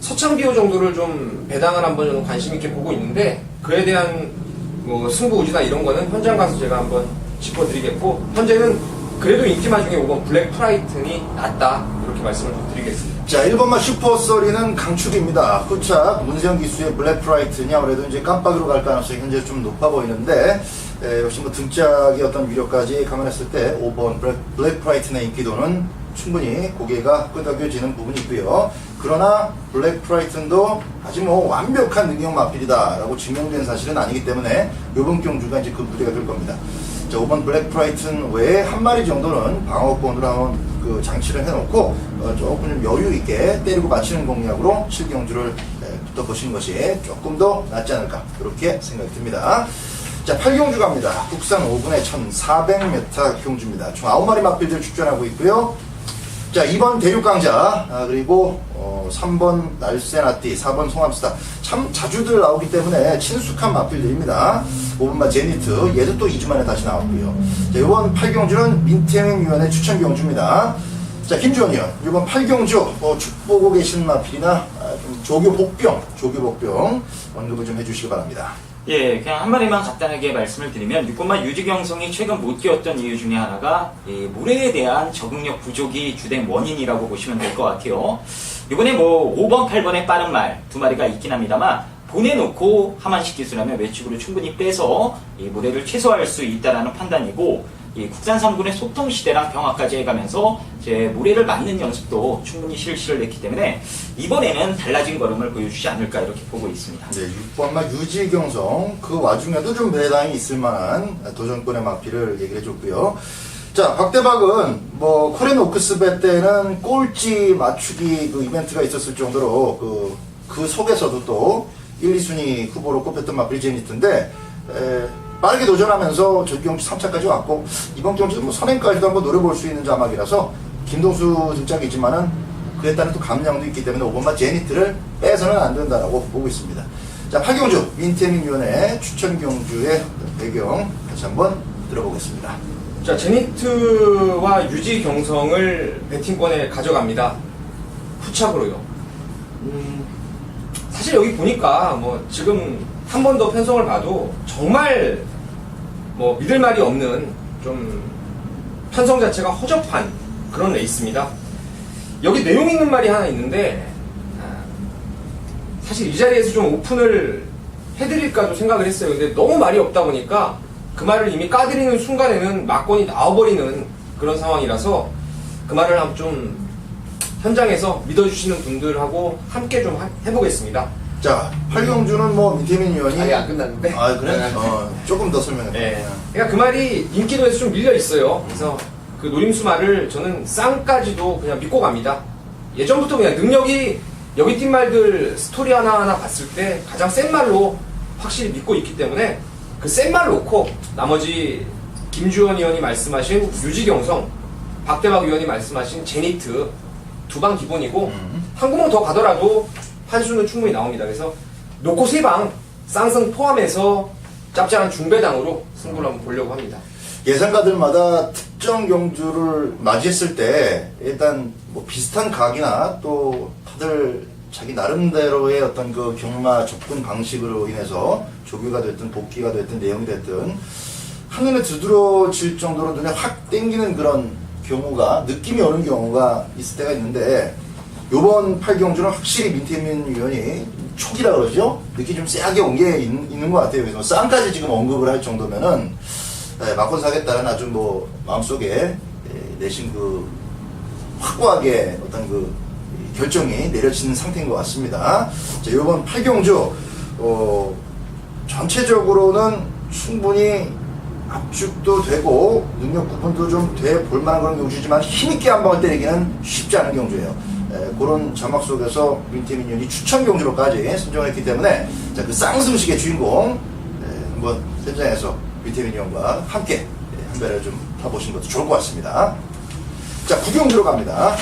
Speaker 2: 서창비호 정도를 좀 배당을 한번 저는 관심 있게 보고 있는데 그에 대한 뭐 승부 우지나 이런 거는 현장 가서 제가 한번 짚어드리겠고 현재는 그래도 인기마 중에 5번 블랙프라이튼이 낫다 이렇게 말씀을 좀 드리겠습니다.
Speaker 1: 자, 1번마 슈퍼서리는 강축입니다. 후착 문세영 기수의 블랙프라이튼이 아무래도 이제 깜빡이로 갈 가능성이 현재 좀 높아 보이는데 역시 뭐 등짝의 어떤 위력까지 감안했을 때 5번 블랙프라이튼의 인기도는 충분히 고개가 끄덕여지는 부분이 있고요. 그러나 블랙프라이튼도 아직 뭐 완벽한 능력 마필이다라고 증명된 사실은 아니기 때문에 이번 경주가 이제 그 무대가 될 겁니다. 자, 5번 블랙프라이튼 외에 한 마리 정도는 방어권으로 한번 그 장치를 해놓고 조금 좀 여유 있게 때리고 맞히는 공략으로 7경주를 붙어보시는 것이 조금 더 낫지 않을까 그렇게 생각이 듭니다. 자, 8경주 갑니다. 국산 5분의 1400m 경주입니다. 총 9마리 막필들 출전하고 있고요. 자, 2번 대륙강자, 그리고 3번 날세나띠, 4번 송암스타. 참 자주들 나오기 때문에 친숙한 막필들입니다. 5번마 제니트, 얘도 또 2주 만에 다시 나왔고요. 자, 이번 8경주는 민태행위원회 추천 경주입니다. 자, 김주원 의원, 이번 8경주 축 보고 계신 막필이나 조교복병 언급을 좀 해주시기 바랍니다.
Speaker 3: 예, 그냥 한 마리만 간단하게 말씀을 드리면 6번마 유지경성이 최근 못 끼었던 이유 중에 하나가 모래에 대한 적응력 부족이 주된 원인이라고 보시면 될 것 같아요. 이번에 뭐 5번, 8번의 빠른 말 두 마리가 있긴 합니다만 보내놓고 하만식 기수라면 외축으로 충분히 빼서 이 모래를 최소화할 수 있다라는 판단이고 이 국산 3군의 소통 시대랑 병화까지 해가면서 이제 모래를 맞는 연습도 충분히 실시를 했기 때문에 이번에는 달라진 걸음을 보여주지 않을까 이렇게 보고 있습니다.
Speaker 1: 네, 6번마 유지경성 그 와중에도 좀 배당이 있을 만한 도전권의 마피를 얘기를 해줬고요. 자, 박대박은 뭐 코리안 오크스배 때는 꼴찌 맞추기 그 이벤트가 있었을 정도로 그 속에서도 또 1, 2순위 후보로 꼽혔던 마필 제니트인데 빠르게 도전하면서 저 경주 3차까지 왔고 이번 경주도 뭐 선행까지도 한번 노려볼 수 있는 자막이라서 김동수 등짝이 있지만은 그에 따른 또 감량도 있기 때문에 5번마 제니트를 빼서는 안 된다라고 보고 있습니다. 자, 8경주 민태민위원회 추천 경주의 배경 다시 한번 들어보겠습니다.
Speaker 2: 자, 제니트와 유지 경성을 배팅권에 가져갑니다. 후착으로요. 사실 여기 보니까 뭐 지금 한 번 더 편성을 봐도 정말 뭐 믿을 말이 없는 좀 편성 자체가 허접한 그런 레이스입니다. 여기 내용 있는 말이 하나 있는데 사실 이 자리에서 좀 오픈을 해드릴까도 생각을 했어요. 근데 너무 말이 없다 보니까 그 말을 이미 까드리는 순간에는 막권이 나와버리는 그런 상황이라서 그 말을 한번 좀 현장에서 믿어주시는 분들하고 함께 좀 해보겠습니다.
Speaker 1: 자, 8경주는 뭐 민태민 의원이
Speaker 2: 아니 안 끝났는데.
Speaker 1: 아, 그래? 조금 더 설명해.
Speaker 2: 네. 그러니까 그 말이 인기도에서 좀 밀려 있어요. 그래서 그 노림수 말을 저는 쌍까지도 그냥 믿고 갑니다. 예전부터 그냥 능력이 여기 팀 말들 스토리 하나하나 봤을 때 가장 센 말로 확실히 믿고 있기 때문에 그 센 말 놓고 나머지 김주원 의원이 말씀하신 유지경성, 박대박 의원이 말씀하신 제니트 두 방 기본이고 한 구멍 더 가더라도 판수는 충분히 나옵니다. 그래서 놓고 세 방 쌍승 포함해서 짭짤한 중배당으로 승부를 한번 보려고 합니다.
Speaker 1: 예상가들마다 특정 경주를 맞이했을 때 일단 뭐 비슷한 각이나 또 다들 자기 나름대로의 어떤 그 경마 접근 방식으로 인해서 조교가 됐든 복귀가 됐든 내용이 됐든 한눈에 두드러질 정도로 눈에 확 땡기는 그런 경우가 느낌이 오는 경우가 있을 때가 있는데 요번 8경주는 확실히 민태민 위원이 촉이라 그러죠? 느낌이 좀 세하게 온 게 있는 것 같아요. 그래서 쌍까지 지금 언급을 할 정도면은 막권 사겠다는 아주 뭐 마음속에 내신 그 확고하게 어떤 그 결정이 내려지는 상태인 것 같습니다. 자, 이번 8경주 전체적으로는 충분히 압축도 되고 능력 구분도 좀 돼 볼만한 그런 경주지만 힘있게 한 방을 때리기는 쉽지 않은 경주예요. 그런 자막 속에서 민태민 의원이 추천 경주로까지 선정을 했기 때문에 자, 그 쌍승식의 주인공 한번 현장에서 민태민 의원과 함께 한 배를 좀 타보시는 것도 좋을 것 같습니다. 자, 구경주로 갑니다.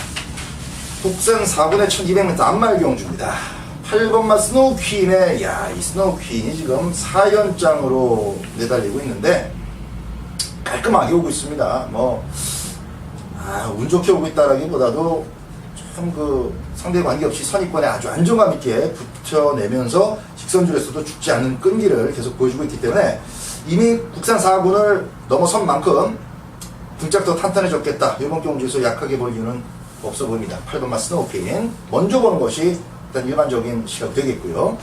Speaker 1: 국산 4분의 1200m 안말 경주입니다. 8번마 스노우 퀸의, 이 스노우 퀸이 지금 4연장으로 내달리고 있는데, 깔끔하게 오고 있습니다. 운 좋게 오고 있다라기보다도 참 상대 관계없이 선입권에 아주 안정감 있게 붙여내면서 직선줄에서도 죽지 않는 끈기를 계속 보여주고 있기 때문에 이미 국산 4군을 넘어선 만큼 등짝 더 탄탄해졌겠다. 이번 경주에서 약하게 볼 이유는 없어 보입니다. 8번마 스노우퀸. 먼저 보는 것이 일단 일반적인 시각 되겠고요.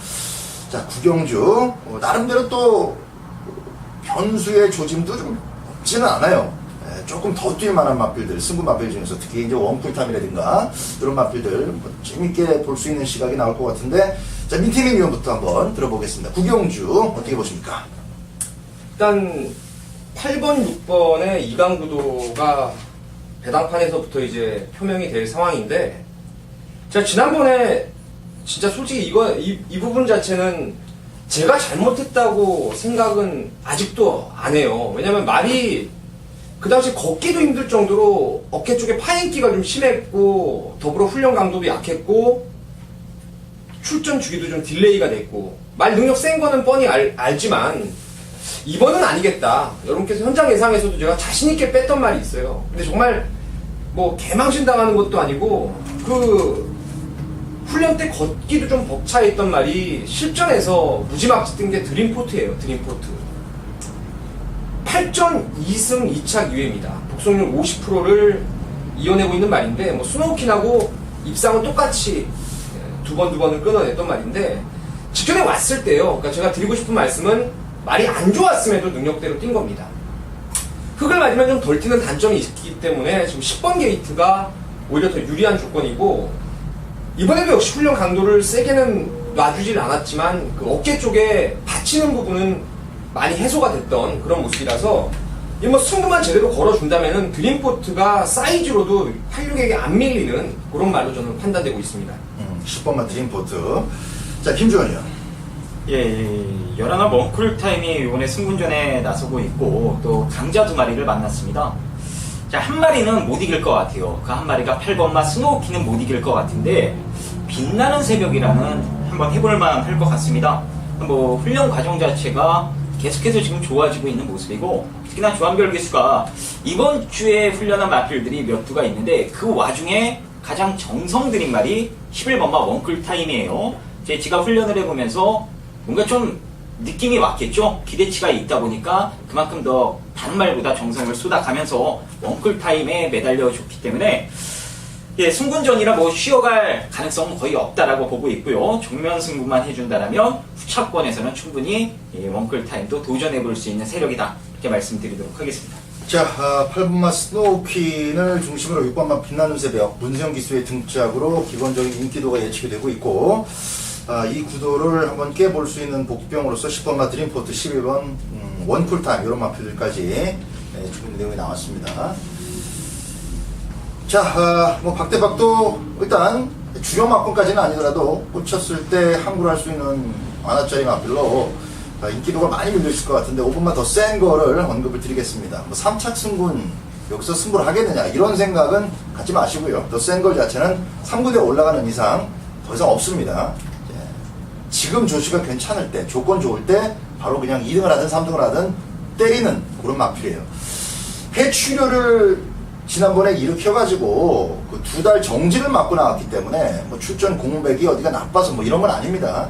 Speaker 1: 자, 구경주. 나름대로 또 변수의 조짐도 좀 없지는 않아요. 조금 더 뛸 만한 마필들, 승부 마필 중에서 특히 이제 원풀타임이라든가 이런 마필들 재밌게 볼 수 있는 시각이 나올 것 같은데, 자, 민태민 위원부터 한번 들어보겠습니다. 구경주 어떻게 보십니까?
Speaker 2: 일단 8번, 6번의 이강 구도가 배당판에서부터 이제 표명이 될 상황인데, 제가 지난번에 진짜 솔직히 이 부분 자체는 제가 잘못했다고 생각은 아직도 안 해요. 왜냐면 말이 그 당시 걷기도 힘들 정도로 어깨 쪽에 파인기가 좀 심했고, 더불어 훈련 강도도 약했고, 출전 주기도 좀 딜레이가 됐고, 말 능력 센 거는 뻔히 알지만 이번은 아니겠다. 여러분께서 현장 예상에서도 제가 자신있게 뺐던 말이 있어요. 근데 정말 개망신 당하는 것도 아니고, 훈련 때 걷기도 좀 벅차있던 말이 실전에서 무지막지 뜬 게 드림포트예요. 드림포트. 8전 2승 2착 2회입니다. 복속률 50%를 이어내고 있는 말인데, 스노우킨하고 입상은 똑같이 두 번을 끊어냈던 말인데, 직전에 왔을 때요. 그러니까 제가 드리고 싶은 말씀은 말이 안 좋았음에도 능력대로 뛴 겁니다. 흙을 맞으면 좀 덜 튀는 단점이 있기 때문에 지금 10번 게이트가 오히려 더 유리한 조건이고, 이번에도 역시 훈련 강도를 세게는 놔주질 않았지만 어깨 쪽에 받치는 부분은 많이 해소가 됐던 그런 모습이라서, 승부만 제대로 걸어준다면은 드림포트가 사이즈로도 86에게 안 밀리는 그런 말로 저는 판단되고 있습니다.
Speaker 1: 10번만 드림포트. 자, 김주원 의원.
Speaker 3: 열하나 멍쿨타임이 이번에 승군전에 나서고 있고, 또 강자 두 마리를 만났습니다. 자, 한 마리는 못 이길 것 같아요. 그 한 마리가 8번마 스노우키는 못 이길 것 같은데, 빛나는 새벽이라는 한번 해볼만 할 것 같습니다. 훈련 과정 자체가 계속해서 지금 좋아지고 있는 모습이고, 특히나 조한별 기수가 이번 주에 훈련한 마필들이 몇 두가 있는데, 그 와중에 가장 정성 들인 말이 11번마 원쿨타임이에요. 제가 훈련을 해보면서 뭔가 좀 느낌이 왔겠죠? 기대치가 있다 보니까 그만큼 더 다른 말보다 정성을 쏟아가면서 원쿨타임에 매달려줬기 때문에, 승군전이라 쉬어갈 가능성은 거의 없다라고 보고 있고요. 정면 승부만 해준다라면 후차권에서는 충분히 원클타임도 도전해볼 수 있는 세력이다, 이렇게 말씀드리도록 하겠습니다.
Speaker 1: 자, 8번마 스노우퀸을 중심으로 6번마 빛나는 새벽, 문세영 기수의 등짝으로 기본적인 인기도가 예측이 되고 있고, 이 구도를 한번 깨볼 수 있는 복병으로서 10번마 드림포트, 11번 원쿨타임 이런 마필들까지 충분히 내용이 나왔습니다. 자, 박대박도 일단 주요 막권까지는 아니더라도 꽂혔을 때 항구를 할 수 있는 완화짜리 마필로 인기도가 많이 밀려있을 것 같은데, 5번만 더 센 거를 언급을 드리겠습니다. 3착 승군 여기서 승부를 하겠느냐 이런 생각은 갖지 마시고요. 더 센 걸 자체는 3구대에 올라가는 이상 더 이상 없습니다. 지금 조시가 괜찮을 때, 조건 좋을 때 바로 그냥 2등을 하든 3등을 하든 때리는 그런 마필이에요. 해출혈을 지난번에 일으켜가지고 그 2달 정지를 맞고 나왔기 때문에 출전 공백이 어디가 나빠서 이런 건 아닙니다.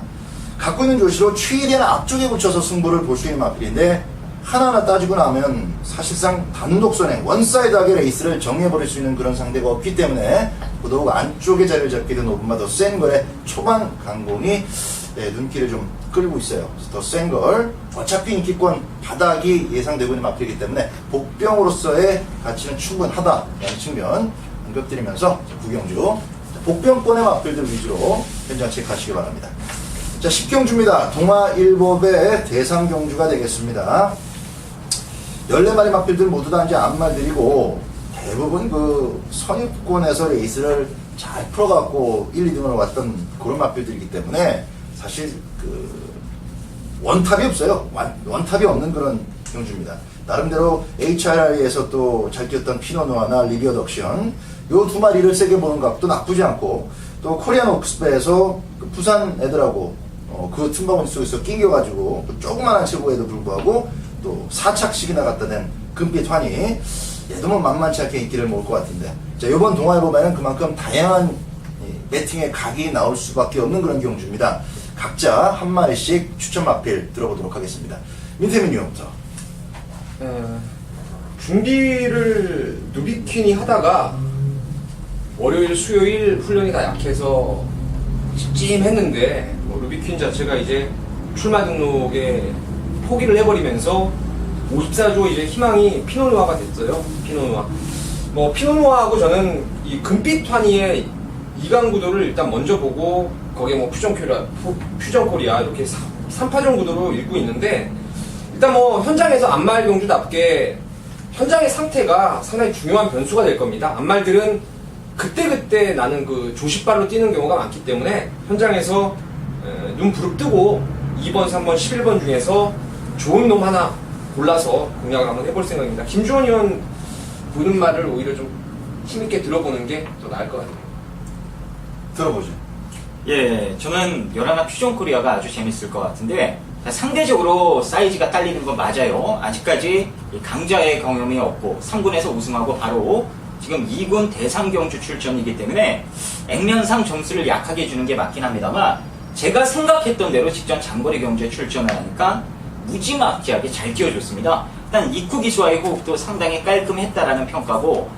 Speaker 1: 갖고 있는 조시로 최대한 앞쪽에 붙여서 승부를 볼 수 있는 마필인데, 하나하나 따지고 나면 사실상 단독선행, 원사이드하게 레이스를 정해버릴 수 있는 그런 상대가 없기 때문에 더더욱 안쪽에 자리를 잡게 된 5분만 더 센 걸의 초반 강공이 눈길을 좀 끌고 있어요. 더 센 걸, 어차피 인기권 바닥이 예상되고 있는 마필이기 때문에 복병으로서의 가치는 충분하다라는 측면 언급드리면서 구경주, 복병권의 마필들 위주로 현장 체크하시기 바랍니다. 자, 10경주입니다. 동아일법의 대상경주가 되겠습니다. 14마리 마필들 모두 다 이제 안말들이고, 대부분 선입권에서 레이스를 잘 풀어갖고 1, 2등을 왔던 그런 마필들이기 때문에 사실 원탑이 없어요. 원탑이 없는 그런 경주입니다. 나름대로 HRI에서 또 잘 뛰었던 피노누아나 리비어 덕션 요 두 마리를 세게 보는 값도 나쁘지 않고 또 코리안 옥스베에서 그 부산 애들하고 그 틈바구니 속에서 낑겨가지고 그 조그만한 체구에도 불구하고 또 4착씩이나 갖다 댄 금빛 환희 얘도 뭐 만만치 않게 인기를 모을 것 같은데 자 이번 동화에 보면은 그만큼 다양한 배팅의 각이 나올 수밖에 없는 그런 경주입니다. 각자 한 마리씩 추천 마필 들어보도록 하겠습니다. 민태민 유형부터.
Speaker 2: 준비를 누비퀸이 하다가 월요일, 수요일 훈련이 다 약해서 찜찜했는데 뭐 루비퀸 자체가 이제 출마 등록에 포기를 해버리면서 54조 이제 희망이 피노누아가 됐어요. 피노누아. 뭐 피노누아하고 저는 이 금빛 환희의 2강 구도를 일단 먼저 보고 거기에 뭐 퓨전 코리아 이렇게 3파전 구도로 읽고 있는데 일단 뭐 현장에서 안말 경주답게 현장의 상태가 상당히 중요한 변수가 될 겁니다. 안말들은 그때그때 나는 그 조식발로 뛰는 경우가 많기 때문에 현장에서 눈 부릅뜨고 2번, 3번, 11번 중에서 좋은 놈 하나 골라서 공략을 한번 해볼 생각입니다. 김주원 의원 보는 말을 오히려 좀 힘있게 들어보는 게 더 나을 것 같아요.
Speaker 1: 들어보죠.
Speaker 3: 예, 저는 열하나 퓨전 코리아가 아주 재밌을 것 같은데 상대적으로 사이즈가 딸리는 건 맞아요. 아직까지 강자의 경험이 없고 3군에서 우승하고 바로 지금 2군 대상경주 출전이기 때문에 액면상 점수를 약하게 주는 게 맞긴 합니다만 제가 생각했던 대로 직전 장거리 경주에 출전을 하니까 무지막지하게 잘 뛰어줬습니다. 일단 이쿠 기수와의 호흡도 상당히 깔끔했다라는 평가고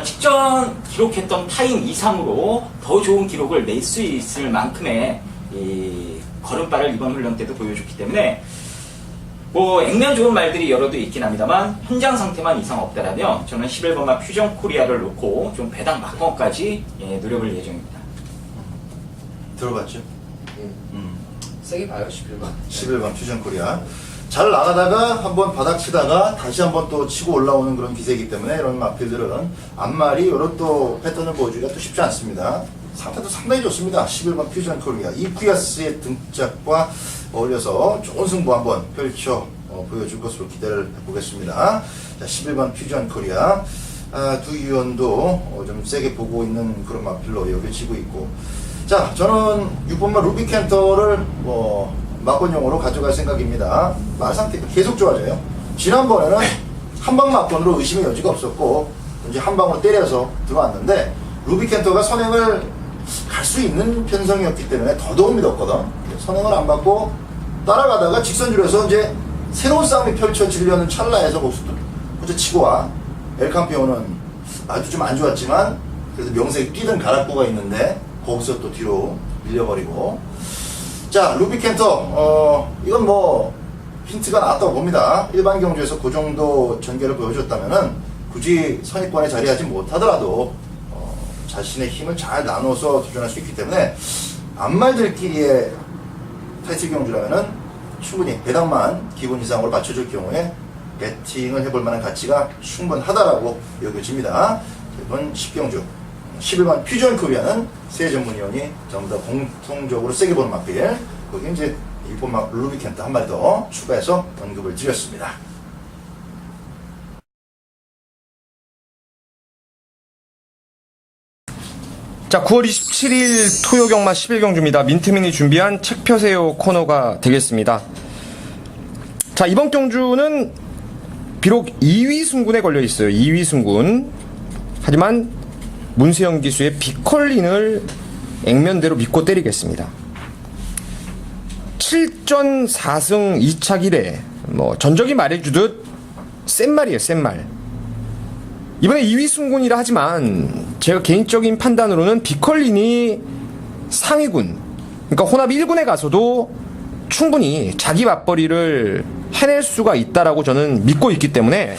Speaker 3: 직전 기록했던 타임 이상으로 더 좋은 기록을 낼 수 있을 만큼의 이 걸음발을 이번 훈련 때도 보여줬기 때문에 뭐 액면 좋은 말들이 여러도 있긴 합니다만 현장 상태만 이상 없다라면 저는 11번마 퓨전 코리아를 놓고 좀 배당 막건까지 노려볼 예정입니다.
Speaker 1: 들어봤죠?
Speaker 2: 세게 봐요, 11번.
Speaker 1: 11번 퓨전 코리아. 잘 나가다가 한번 바닥 치다가 다시 한번 또 치고 올라오는 그런 기세이기 때문에 이런 마필들은 앞말이 이런 또 패턴을 보여주기가 또 쉽지 않습니다. 상태도 상당히 좋습니다. 11번 퓨전 코리아. 이쿠야스의 등짝과 어울려서 좋은 승부 한번 펼쳐 보여줄 것으로 기대를 해보겠습니다. 자, 11번 퓨전 코리아. 두 위원도 좀 세게 보고 있는 그런 마필로 여겨지고 있고. 자, 저는 6번마 루비켄터를 막권용으로 가져갈 생각입니다. 말 상태가 계속 좋아져요. 지난번에는 한방 막권으로 의심의 여지가 없었고 이제 한 방으로 때려서 들어왔는데 루비켄터가 선행을 갈 수 있는 편성이었기 때문에 더더욱 믿었거든. 선행을 안 받고 따라가다가 직선줄에서 이제 새로운 싸움이 펼쳐지려는 찰나에서 거기서 또 혼자 치고 와. 엘캄피오는 아주 좀 안 좋았지만 그래도 명색이 뛰던 가락부가 있는데 거기서 또 뒤로 밀려버리고. 자, 루비켄터 이건 뭐 힌트가 나왔다고 봅니다. 일반 경주에서 그 정도 전개를 보여줬다면은 굳이 선입관에 자리하지 못하더라도 자신의 힘을 잘 나눠서 도전할 수 있기 때문에 안말들끼리의 타이틀 경주라면은 충분히 배당만 기본 이상으로 맞춰줄 경우에 배팅을 해볼 만한 가치가 충분하다라고 여겨집니다. 이번 10경주 11번 퓨전 코리아는 세 전문위원이 전부 다 공통적으로 세게 보는 마필, 거기 이제 일본 루비켄트 한 마리 더 추가해서 언급을 드렸습니다.
Speaker 2: 자, 9월 27일 토요경마 11경주입니다. 민트민이 준비한 책 펴세요 코너가 되겠습니다. 자, 이번 경주는 비록 2위 승군에 걸려 있어요. 2위 승군. 하지만 문세영 기수의 빅컬린을 액면대로 믿고 때리겠습니다. 7전 4승 2차 1회. 전적이 말해주듯 센 말이에요, 센 말. 이번에 2위 승군이라 하지만 제가 개인적인 판단으로는 빅컬린이 상위군, 그러니까 혼합 1군에 가서도 충분히 자기 맞벌이를 해낼 수가 있다라고 저는 믿고 있기 때문에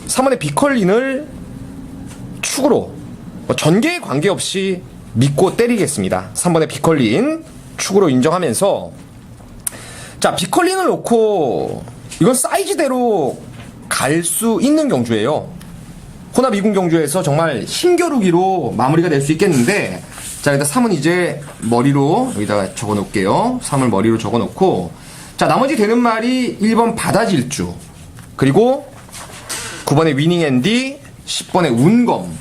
Speaker 2: 3번의 빅컬린을 축으로 전개에 관계없이 믿고 때리겠습니다. 3번의 빅컬린 축으로 인정하면서, 자, 빅컬린을 놓고 이건 사이즈대로 갈 수 있는 경주예요. 혼합 2군 경주에서 정말 힘겨루기로 마무리가 될 수 있겠는데, 자, 일단 3은 이제 머리로 여기다가 적어 놓을게요. 3을 머리로 적어 놓고, 자, 나머지 되는 말이 1번 바다질주, 그리고 9번에 위닝 앤디, 10번에 운검,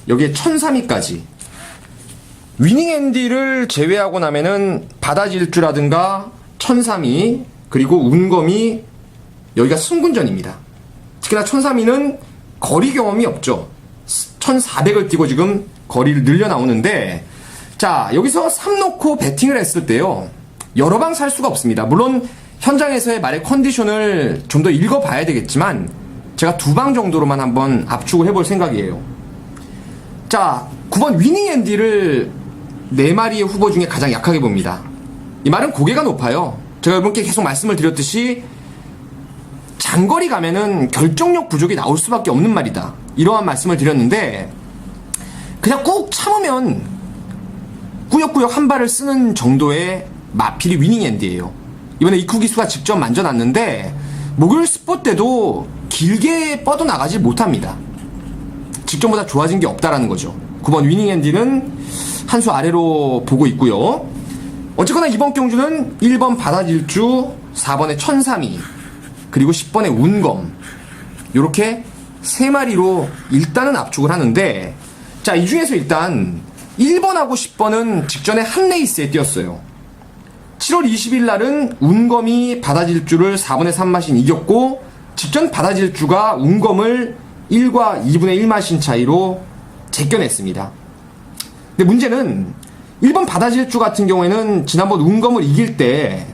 Speaker 2: 여기에 1003위까지. 위닝 앤디를 제외하고 나면은 바다질주라든가 1003위, 그리고 운검이 여기가 승군전입니다. 특히나 1003위는 거리 경험이 없죠. 1400을 뛰고 지금 거리를 늘려 나오는데, 자, 여기서 3 놓고 배팅을 했을 때요, 여러 방 살 수가 없습니다. 물론 현장에서의 말의 컨디션을 좀 더 읽어봐야 되겠지만 제가 2방 정도로만 한번 압축을 해볼 생각이에요. 자, 9번 위닝 앤디를 4마리의 후보 중에 가장 약하게 봅니다. 이 말은 고개가 높아요. 제가 여러분께 계속 말씀을 드렸듯이 장거리 가면은 결정력 부족이 나올 수밖에 없는 말이다, 이러한 말씀을 드렸는데, 그냥 꾹 참으면 꾸역꾸역 한 발을 쓰는 정도의 마필이 위닝 앤디예요. 이번에 이쿠 기수가 직접 만져놨는데 목요일 스포 때도 길게 뻗어나가지 못합니다. 직전보다 좋아진 게 없다라는 거죠. 9번 위닝 앤디는 한 수 아래로 보고 있고요. 어쨌거나 이번 경주는 1번 바다질주, 4번에 1003위, 그리고 10번에 운검, 요렇게 3마리로 일단은 압축을 하는데, 자, 이 중에서 일단 1번하고 10번은 직전에 한 레이스에 뛰었어요. 7월 20일 날은 운검이 바다질주를 4분의 3마신 이겼고, 직전 바다질주가 운검을 1과 2분의 1마신 차이로 제껴냈습니다. 근데 문제는 1번 바다질주 같은 경우에는 지난번 운검을 이길 때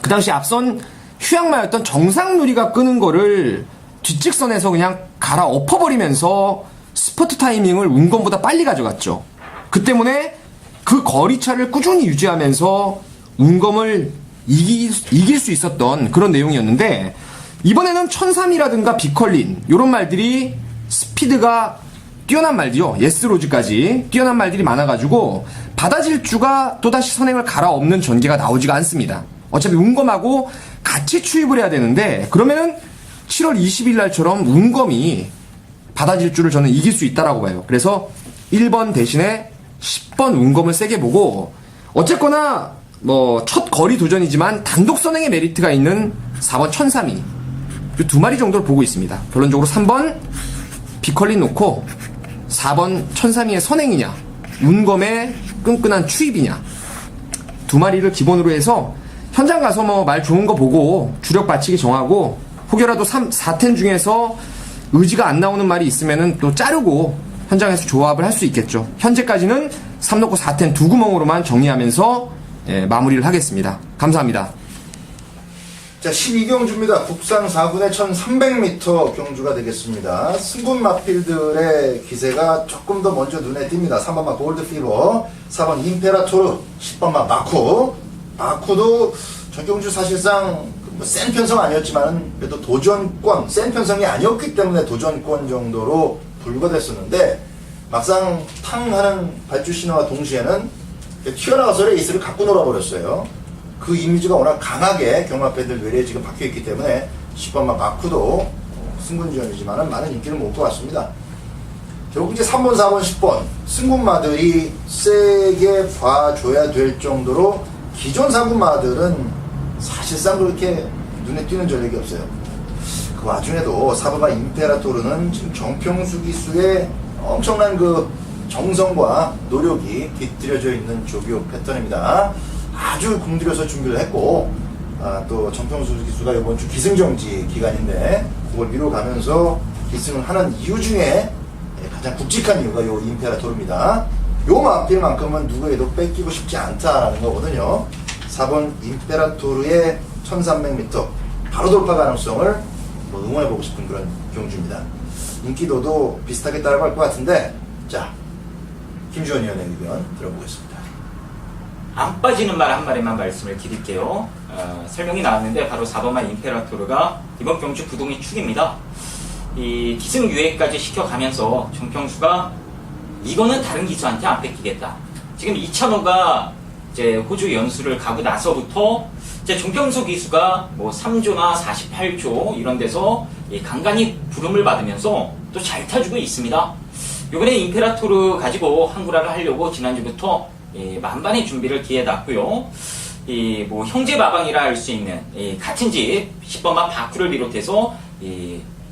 Speaker 2: 그 당시 앞선 휴양마였던 정상누리가 끄는 거를 뒷직선에서 그냥 갈아 엎어버리면서 스퍼트 타이밍을 운검보다 빨리 가져갔죠. 그 때문에 그 거리차를 꾸준히 유지하면서 운검을 이길 수 있었던 그런 내용이었는데, 이번에는 1003이라든가 비컬린, 요런 말들이 스피드가 뛰어난 말들이요, 예스로즈까지 뛰어난 말들이 많아가지고 바다질주가 또다시 선행을 갈아엎는 전개가 나오지가 않습니다. 어차피 운검하고 같이 추입을 해야 되는데, 그러면은 7월 20일 날처럼 운검이 바다질주를 저는 이길 수 있다라고 봐요. 그래서 1번 대신에 10번 운검을 세게 보고, 어쨌거나 뭐 첫 거리 도전이지만 단독 선행의 메리트가 있는 4번 1003위, 이 2마리 정도를 보고 있습니다. 결론적으로 3번 비컬린 놓고 4번 1003위의 선행이냐, 운검의 끈끈한 추입이냐, 2마리를 기본으로 해서 현장 가서 뭐 말 좋은 거 보고 주력 받치기 정하고, 혹여라도 4텐 중에서 의지가 안 나오는 말이 있으면은 또 자르고 현장에서 조합을 할 수 있겠죠. 현재까지는 3 놓고 4텐 2구멍으로만 정리하면서 마무리를 하겠습니다. 감사합니다.
Speaker 1: 자, 12경주입니다. 국산 4군의 1300m 경주가 되겠습니다. 승군 마필들의 기세가 조금 더 먼저 눈에 띕니다. 3번마 골드피버, 4번 임페라토르, 10번마 마쿠. 마쿠도 전경주 사실상 센 편성 아니었지만 그래도 도전권, 센 편성이 아니었기 때문에 도전권 정도로 불과됐었는데, 막상 탕하는 발주 신호와 동시에는 튀어나가서 레이스를 갖고 놀아버렸어요. 그 이미지가 워낙 강하게 경마팬들 뇌리에 지금 박혀있기 때문에 10번마 마쿠도 승군지원이지만 많은 인기를 못 보았습니다. 결국 이제 3번, 4번, 10번 승군마들이 세게 봐줘야 될 정도로 기존 3군마들은 사실상 그렇게 눈에 띄는 전력이 없어요. 그 와중에도 4번마 임페라토르는 지금 정평수 기수의 엄청난 그 정성과 노력이 깃들여져 있는 조교 패턴입니다. 아주 공들여서 준비를 했고, 또 정평수 기수가 이번 주 기승정지 기간인데 그걸 미뤄가면서 기승을 하는 이유 중에 가장 굵직한 이유가 요 임페라토르입니다. 요 마필만큼은 누구에도 뺏기고 싶지 않다라는 거거든요. 4번 임페라토르의 1300m 바로 돌파 가능성을 응원해보고 싶은 그런 경주입니다. 인기도도 비슷하게 따라갈 것 같은데, 자, 김주원 위원의 의견 들어보겠습니다.
Speaker 3: 안 빠지는 말 한 마리만 말씀을 드릴게요. 설명이 나왔는데 바로 4번마 임페라토르가 이번 경주 부동의 축입니다. 이 기승 유예까지 시켜가면서 정평수가 이거는 다른 기수한테 안 뺏기겠다. 지금 이찬호가 이제 호주 연수를 가고 나서부터 이제 정평수 기수가 뭐 3조나 48조 이런 데서 간간히 부름을 받으면서 또 잘 타주고 있습니다. 요번에 임페라토르 가지고 한구라를 하려고 지난주부터 만반의 준비를 기해놨고요. 뭐 형제 마방이라 할 수 있는 같은 집 10번마 바쿠를 비롯해서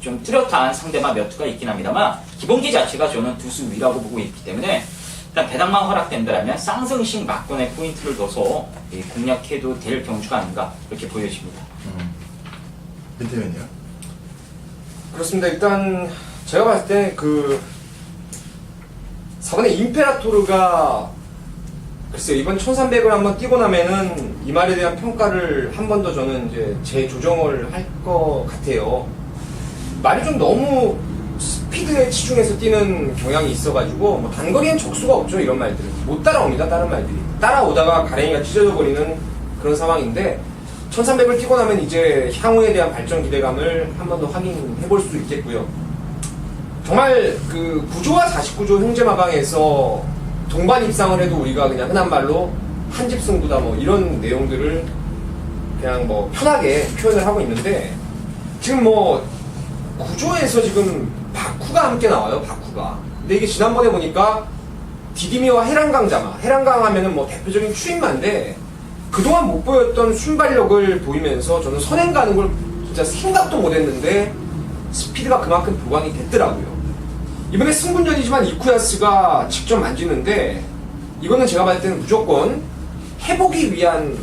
Speaker 3: 좀 뚜렷한 상대방 몇 투가 있긴 합니다만 기본기 자체가 저는 두수 위라고 보고 있기 때문에 일단 배당만 허락된다면 쌍승식 막권의 포인트를 둬서 공략해도 될 경주가 아닌가 그렇게 보여집니다.
Speaker 1: 빈태면이요?
Speaker 2: 그렇습니다. 일단 제가 봤을 때 그 4번의 임페라토르가 글쎄요, 이번 1300을 한번 뛰고 나면은 이 말에 대한 평가를 한 번 더 저는 이제 재조정을 할 것 같아요. 말이 좀 너무 스피드에 치중해서 뛰는 경향이 있어가지고 뭐 단거리엔 적수가 없죠. 이런 말들은 못 따라옵니다. 다른 말들이 따라오다가 가랭이가 찢어져 버리는 그런 상황인데 1300을 뛰고 나면 이제 향후에 대한 발전 기대감을 한 번 더 확인해 볼 수 있겠고요. 정말 그 9조와 49조 형제마방에서 동반 입상을 해도 우리가 그냥 흔한 말로 한집 승부다 뭐 이런 내용들을 그냥 뭐 편하게 표현을 하고 있는데 지금 뭐 구조에서 지금 바쿠가 함께 나와요. 바쿠가. 근데 이게 지난번에 보니까 디디미와 해랑강자마. 해랑강 하면은 뭐 대표적인 추임마인데 그동안 못 보였던 순발력을 보이면서 저는 선행 가는 걸 진짜 생각도 못 했는데 스피드가 그만큼 보강이 됐더라고요. 이번에 승분전이지만 이쿠야스가 직접 만지는데 이거는 제가 봤을 때는 무조건 해보기 위한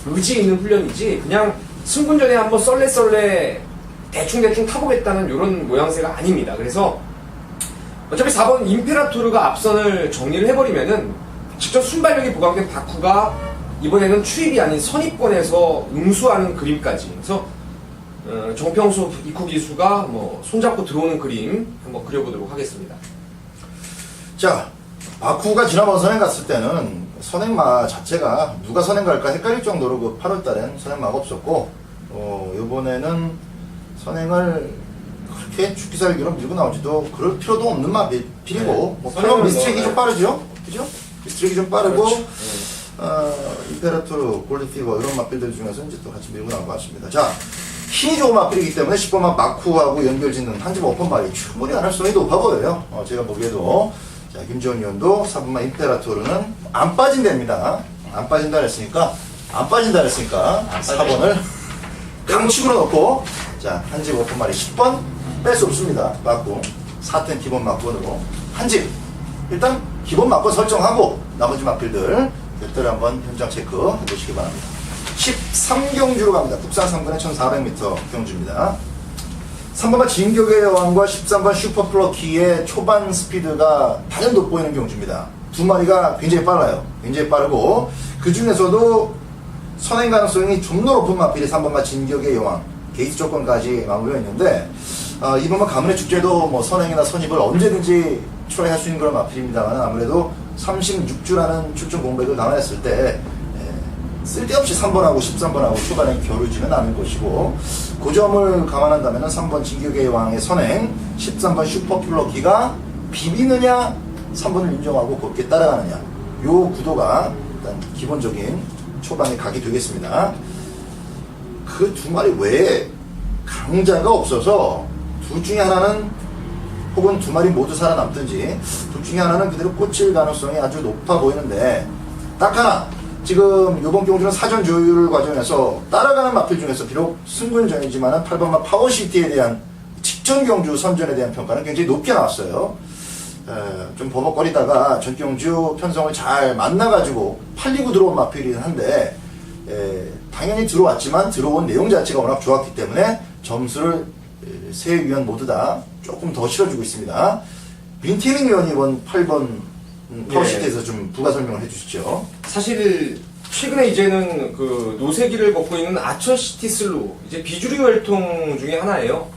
Speaker 2: 의지 있는 훈련이지 그냥 승분전에 한번 썰레썰레 대충대충 타보겠다는 이런 모양새가 아닙니다. 그래서 어차피 4번 임페라토르가 앞선을 정리를 해버리면은 직접 순발력이 보강된 바쿠가 이번에는 추입이 아닌 선입권에서 응수하는 그림까지. 그래서 정평수 이쿠 기수가 뭐 손잡고 들어오는 그림 한번 그려보도록 하겠습니다.
Speaker 1: 자, 바쿠가 지난번 선행 갔을 때는 선행마 자체가 누가 선행 갈까 헷갈릴 정도로 그 8월 달엔 선행마가 없었고, 요번에는 선행을 그렇게 죽기살기로 밀고 나오지도 그럴 필요도 없는 마필이고, 뭐, 물론 미스트랙이 좀 빠르죠? 그죠? 미스트랙이 좀 빠르고,
Speaker 2: 그렇죠.
Speaker 1: 임페라토르, 골드피버 이런 마필들 중에서 이제 또 같이 밀고 나온 것 같습니다. 자, 힘이 좋은 마필이기 때문에 10번만 마쿠하고 연결짓는 한집 오픈말이 충분히 가능성이 높아 보여요. 제가 보기에도. 자, 김지원 의원도 4번만 임페라토르는 안 빠진답니다. 안 빠진다 그랬으니까, 4번을 강축으로 넣고, 자, 한집 오픈말이 10번 뺄 수 없습니다. 마쿠. 4텐 기본 마쿠으로. 한집. 일단, 기본 마쿠 설정하고, 나머지 마필들, 몇 대를 한번 현장 체크해 보시기 바랍니다. 13경주로 갑니다. 국산 3근의 1400m 경주입니다. 3번만 진격의 여왕과 13번 슈퍼플러키의 초반 스피드가 다른 돋보이는 경주입니다. 두 마리가 굉장히 빨라요. 굉장히 빠르고 그 중에서도 선행 가능성이 좀 더 높은 마필이 3번만 진격의 여왕 게이트 조건까지 마무리가 있는데 이번만 가문의 축제도 뭐 선행이나 선입을 언제든지 트라이할 수 있는 그런 마필입니다만 아무래도 36주라는 출전 공백을 감안했을 때 쓸데없이 3번하고 13번하고 초반에 겨루지는 않을 것이고 그 점을 감안한다면 3번 진격의 왕의 선행 13번 슈퍼플러키가 비비느냐 3번을 인정하고 그렇게 따라가느냐 요 구도가 일단 기본적인 초반에 각이 되겠습니다. 그 두 마리 외에 강자가 없어서 둘 중에 하나는 혹은 두 마리 모두 살아남든지 둘 중에 하나는 그대로 꽂힐 가능성이 아주 높아 보이는데 딱 하나 지금 이번 경주는 사전 조율 과정에서 따라가는 마필 중에서 비록 승분전이지만 8번마 파워시티에 대한 직전 경주 선전에 대한 평가는 굉장히 높게 나왔어요. 좀 버벅거리다가 전 경주 편성을 잘 만나가지고 팔리고 들어온 마필이긴 한데 당연히 들어왔지만 들어온 내용 자체가 워낙 좋았기 때문에 점수를 세 위원 모두 다 조금 더 실어주고 있습니다. 민태민 위원이 이번 8번 파워시티에서 좀 부가 설명을 해주시죠.
Speaker 2: 사실 최근에 이제는 그 노세기를 걷고 있는 아처시티 슬로 이제 비주류 혈통 중에 하나예요.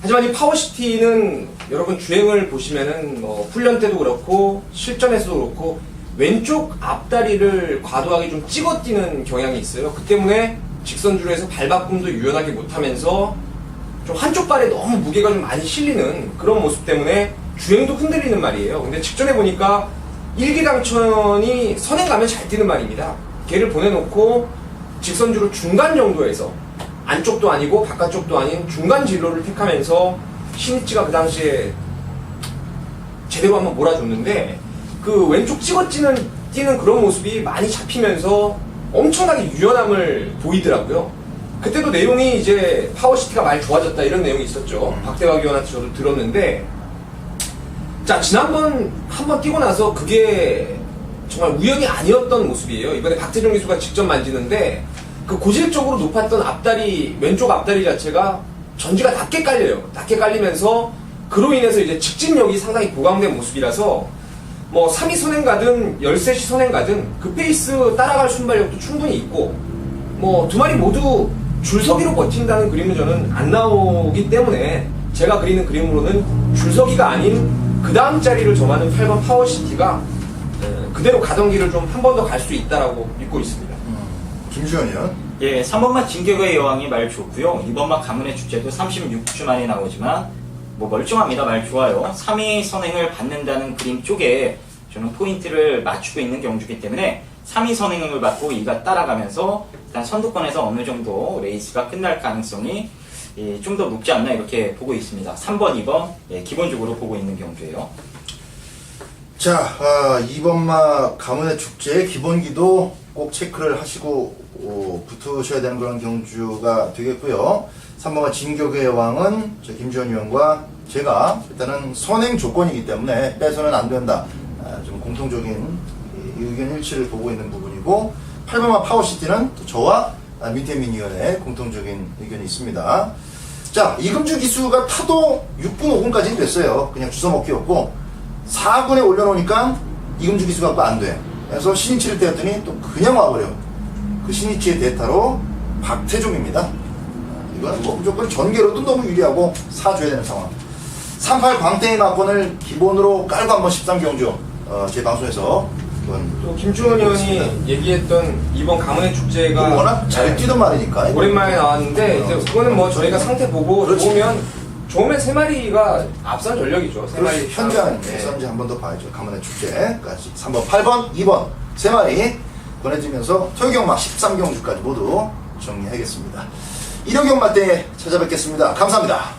Speaker 2: 하지만 이 파워시티는 여러분 주행을 보시면은 뭐 훈련 때도 그렇고 실전에서도 그렇고 왼쪽 앞다리를 과도하게 좀 찍어 뛰는 경향이 있어요. 그 때문에 직선주로에서 발바꿈도 유연하게 못하면서 좀 한쪽 발에 너무 무게가 좀 많이 실리는 그런 모습 때문에 주행도 흔들리는 말이에요. 근데 직전에 보니까 일기당천이 선행 가면 잘 뛰는 말입니다. 걔를 보내놓고 직선주로 중간 정도에서 안쪽도 아니고 바깥쪽도 아닌 중간 진로를 택하면서 신이치가 그 당시에 제대로 한번 몰아줬는데 그 왼쪽 찍어 뛰는 그런 모습이 많이 잡히면서 엄청나게 유연함을 보이더라고요. 그때도 내용이 이제 파워시티가 많이 좋아졌다 이런 내용이 있었죠. 박대박 위원한테 저도 들었는데, 자, 지난번 한번 뛰고 나서 그게 정말 우연이 아니었던 모습이에요. 이번에 박태종 기수가 직접 만지는데 그 고질적으로 높았던 앞다리, 왼쪽 앞다리 자체가 전지가 낮게 깔려요. 낮게 깔리면서 그로 인해서 이제 직진력이 상당히 보강된 모습이라서 뭐 3위 선행 가든 13시 선행 가든 그 페이스 따라갈 순발력도 충분히 있고, 뭐 두 마리 모두 줄서기로 버틴다는 그림은 저는 안 나오기 때문에 제가 그리는 그림으로는 줄서기가 아닌 그 다음 자리를 점하는 8번 파워시티가 그대로 가던 길을 좀 한 번 더 갈 수 있다라고 믿고 있습니다.
Speaker 1: 김주현이요?
Speaker 3: 예, 3번마 진격의 여왕이 말 좋고요. 2번마 가문의 축제도 36주 만에 나오지만 뭐 멀쩡합니다. 말 좋아요. 3위 선행을 받는다는 그림 쪽에 저는 포인트를 맞추고 있는 경주기 때문에 3위 선행을 받고 2가 따라가면서 일단 선두권에서 어느 정도 레이스가 끝날 가능성이 좀 더 높지 않나 이렇게 보고 있습니다. 3번, 2번 기본적으로 보고 있는 경주예요.
Speaker 1: 자, 2번마 가문의 축제 기본기도 꼭 체크를 하시고 붙으셔야 되는 그런 경주가 되겠고요. 3번마 진격의 여왕은 저 김주현 위원과 제가 일단은 선행 조건이기 때문에 빼서는 안 된다. 좀 공통적인 의견 일치를 보고 있는 부분이고, 8번마 파워시티는 또 저와 민태민 위원의 공통적인 의견이 있습니다. 자, 이금주 기수가 타도 6분 5분까지는 됐어요. 그냥 주워먹기였고 4분에 올려놓으니까 이금주 기수가 또 안 돼. 그래서 신이치를 떼었더니 또 그냥 와버려. 그 신이치의 대타로 박태종입니다. 이건 뭐 무조건 전개로도 너무 유리하고 사줘야 되는 상황. 38 광땡이 막권을 기본으로 깔고 한번 13경주 제 방송에서
Speaker 2: 또 김주원 의원이 얘기했던 이번 가문의 축제가
Speaker 1: 워낙 잘 뛰던 말이니까
Speaker 2: 오랜만에 나왔는데 이제 그거는 뭐 저희가 상태 보고
Speaker 1: 그렇지.
Speaker 2: 좋으면 3마리가 앞선 전력이죠. 3마리
Speaker 1: 현장에서 이제 한 번 더 봐야죠. 가문의 축제까지 3번, 8번, 2번 3마리 보내드리면서 토요경마 13경주까지 모두 정리하겠습니다. 1호경마 때 찾아뵙겠습니다. 감사합니다.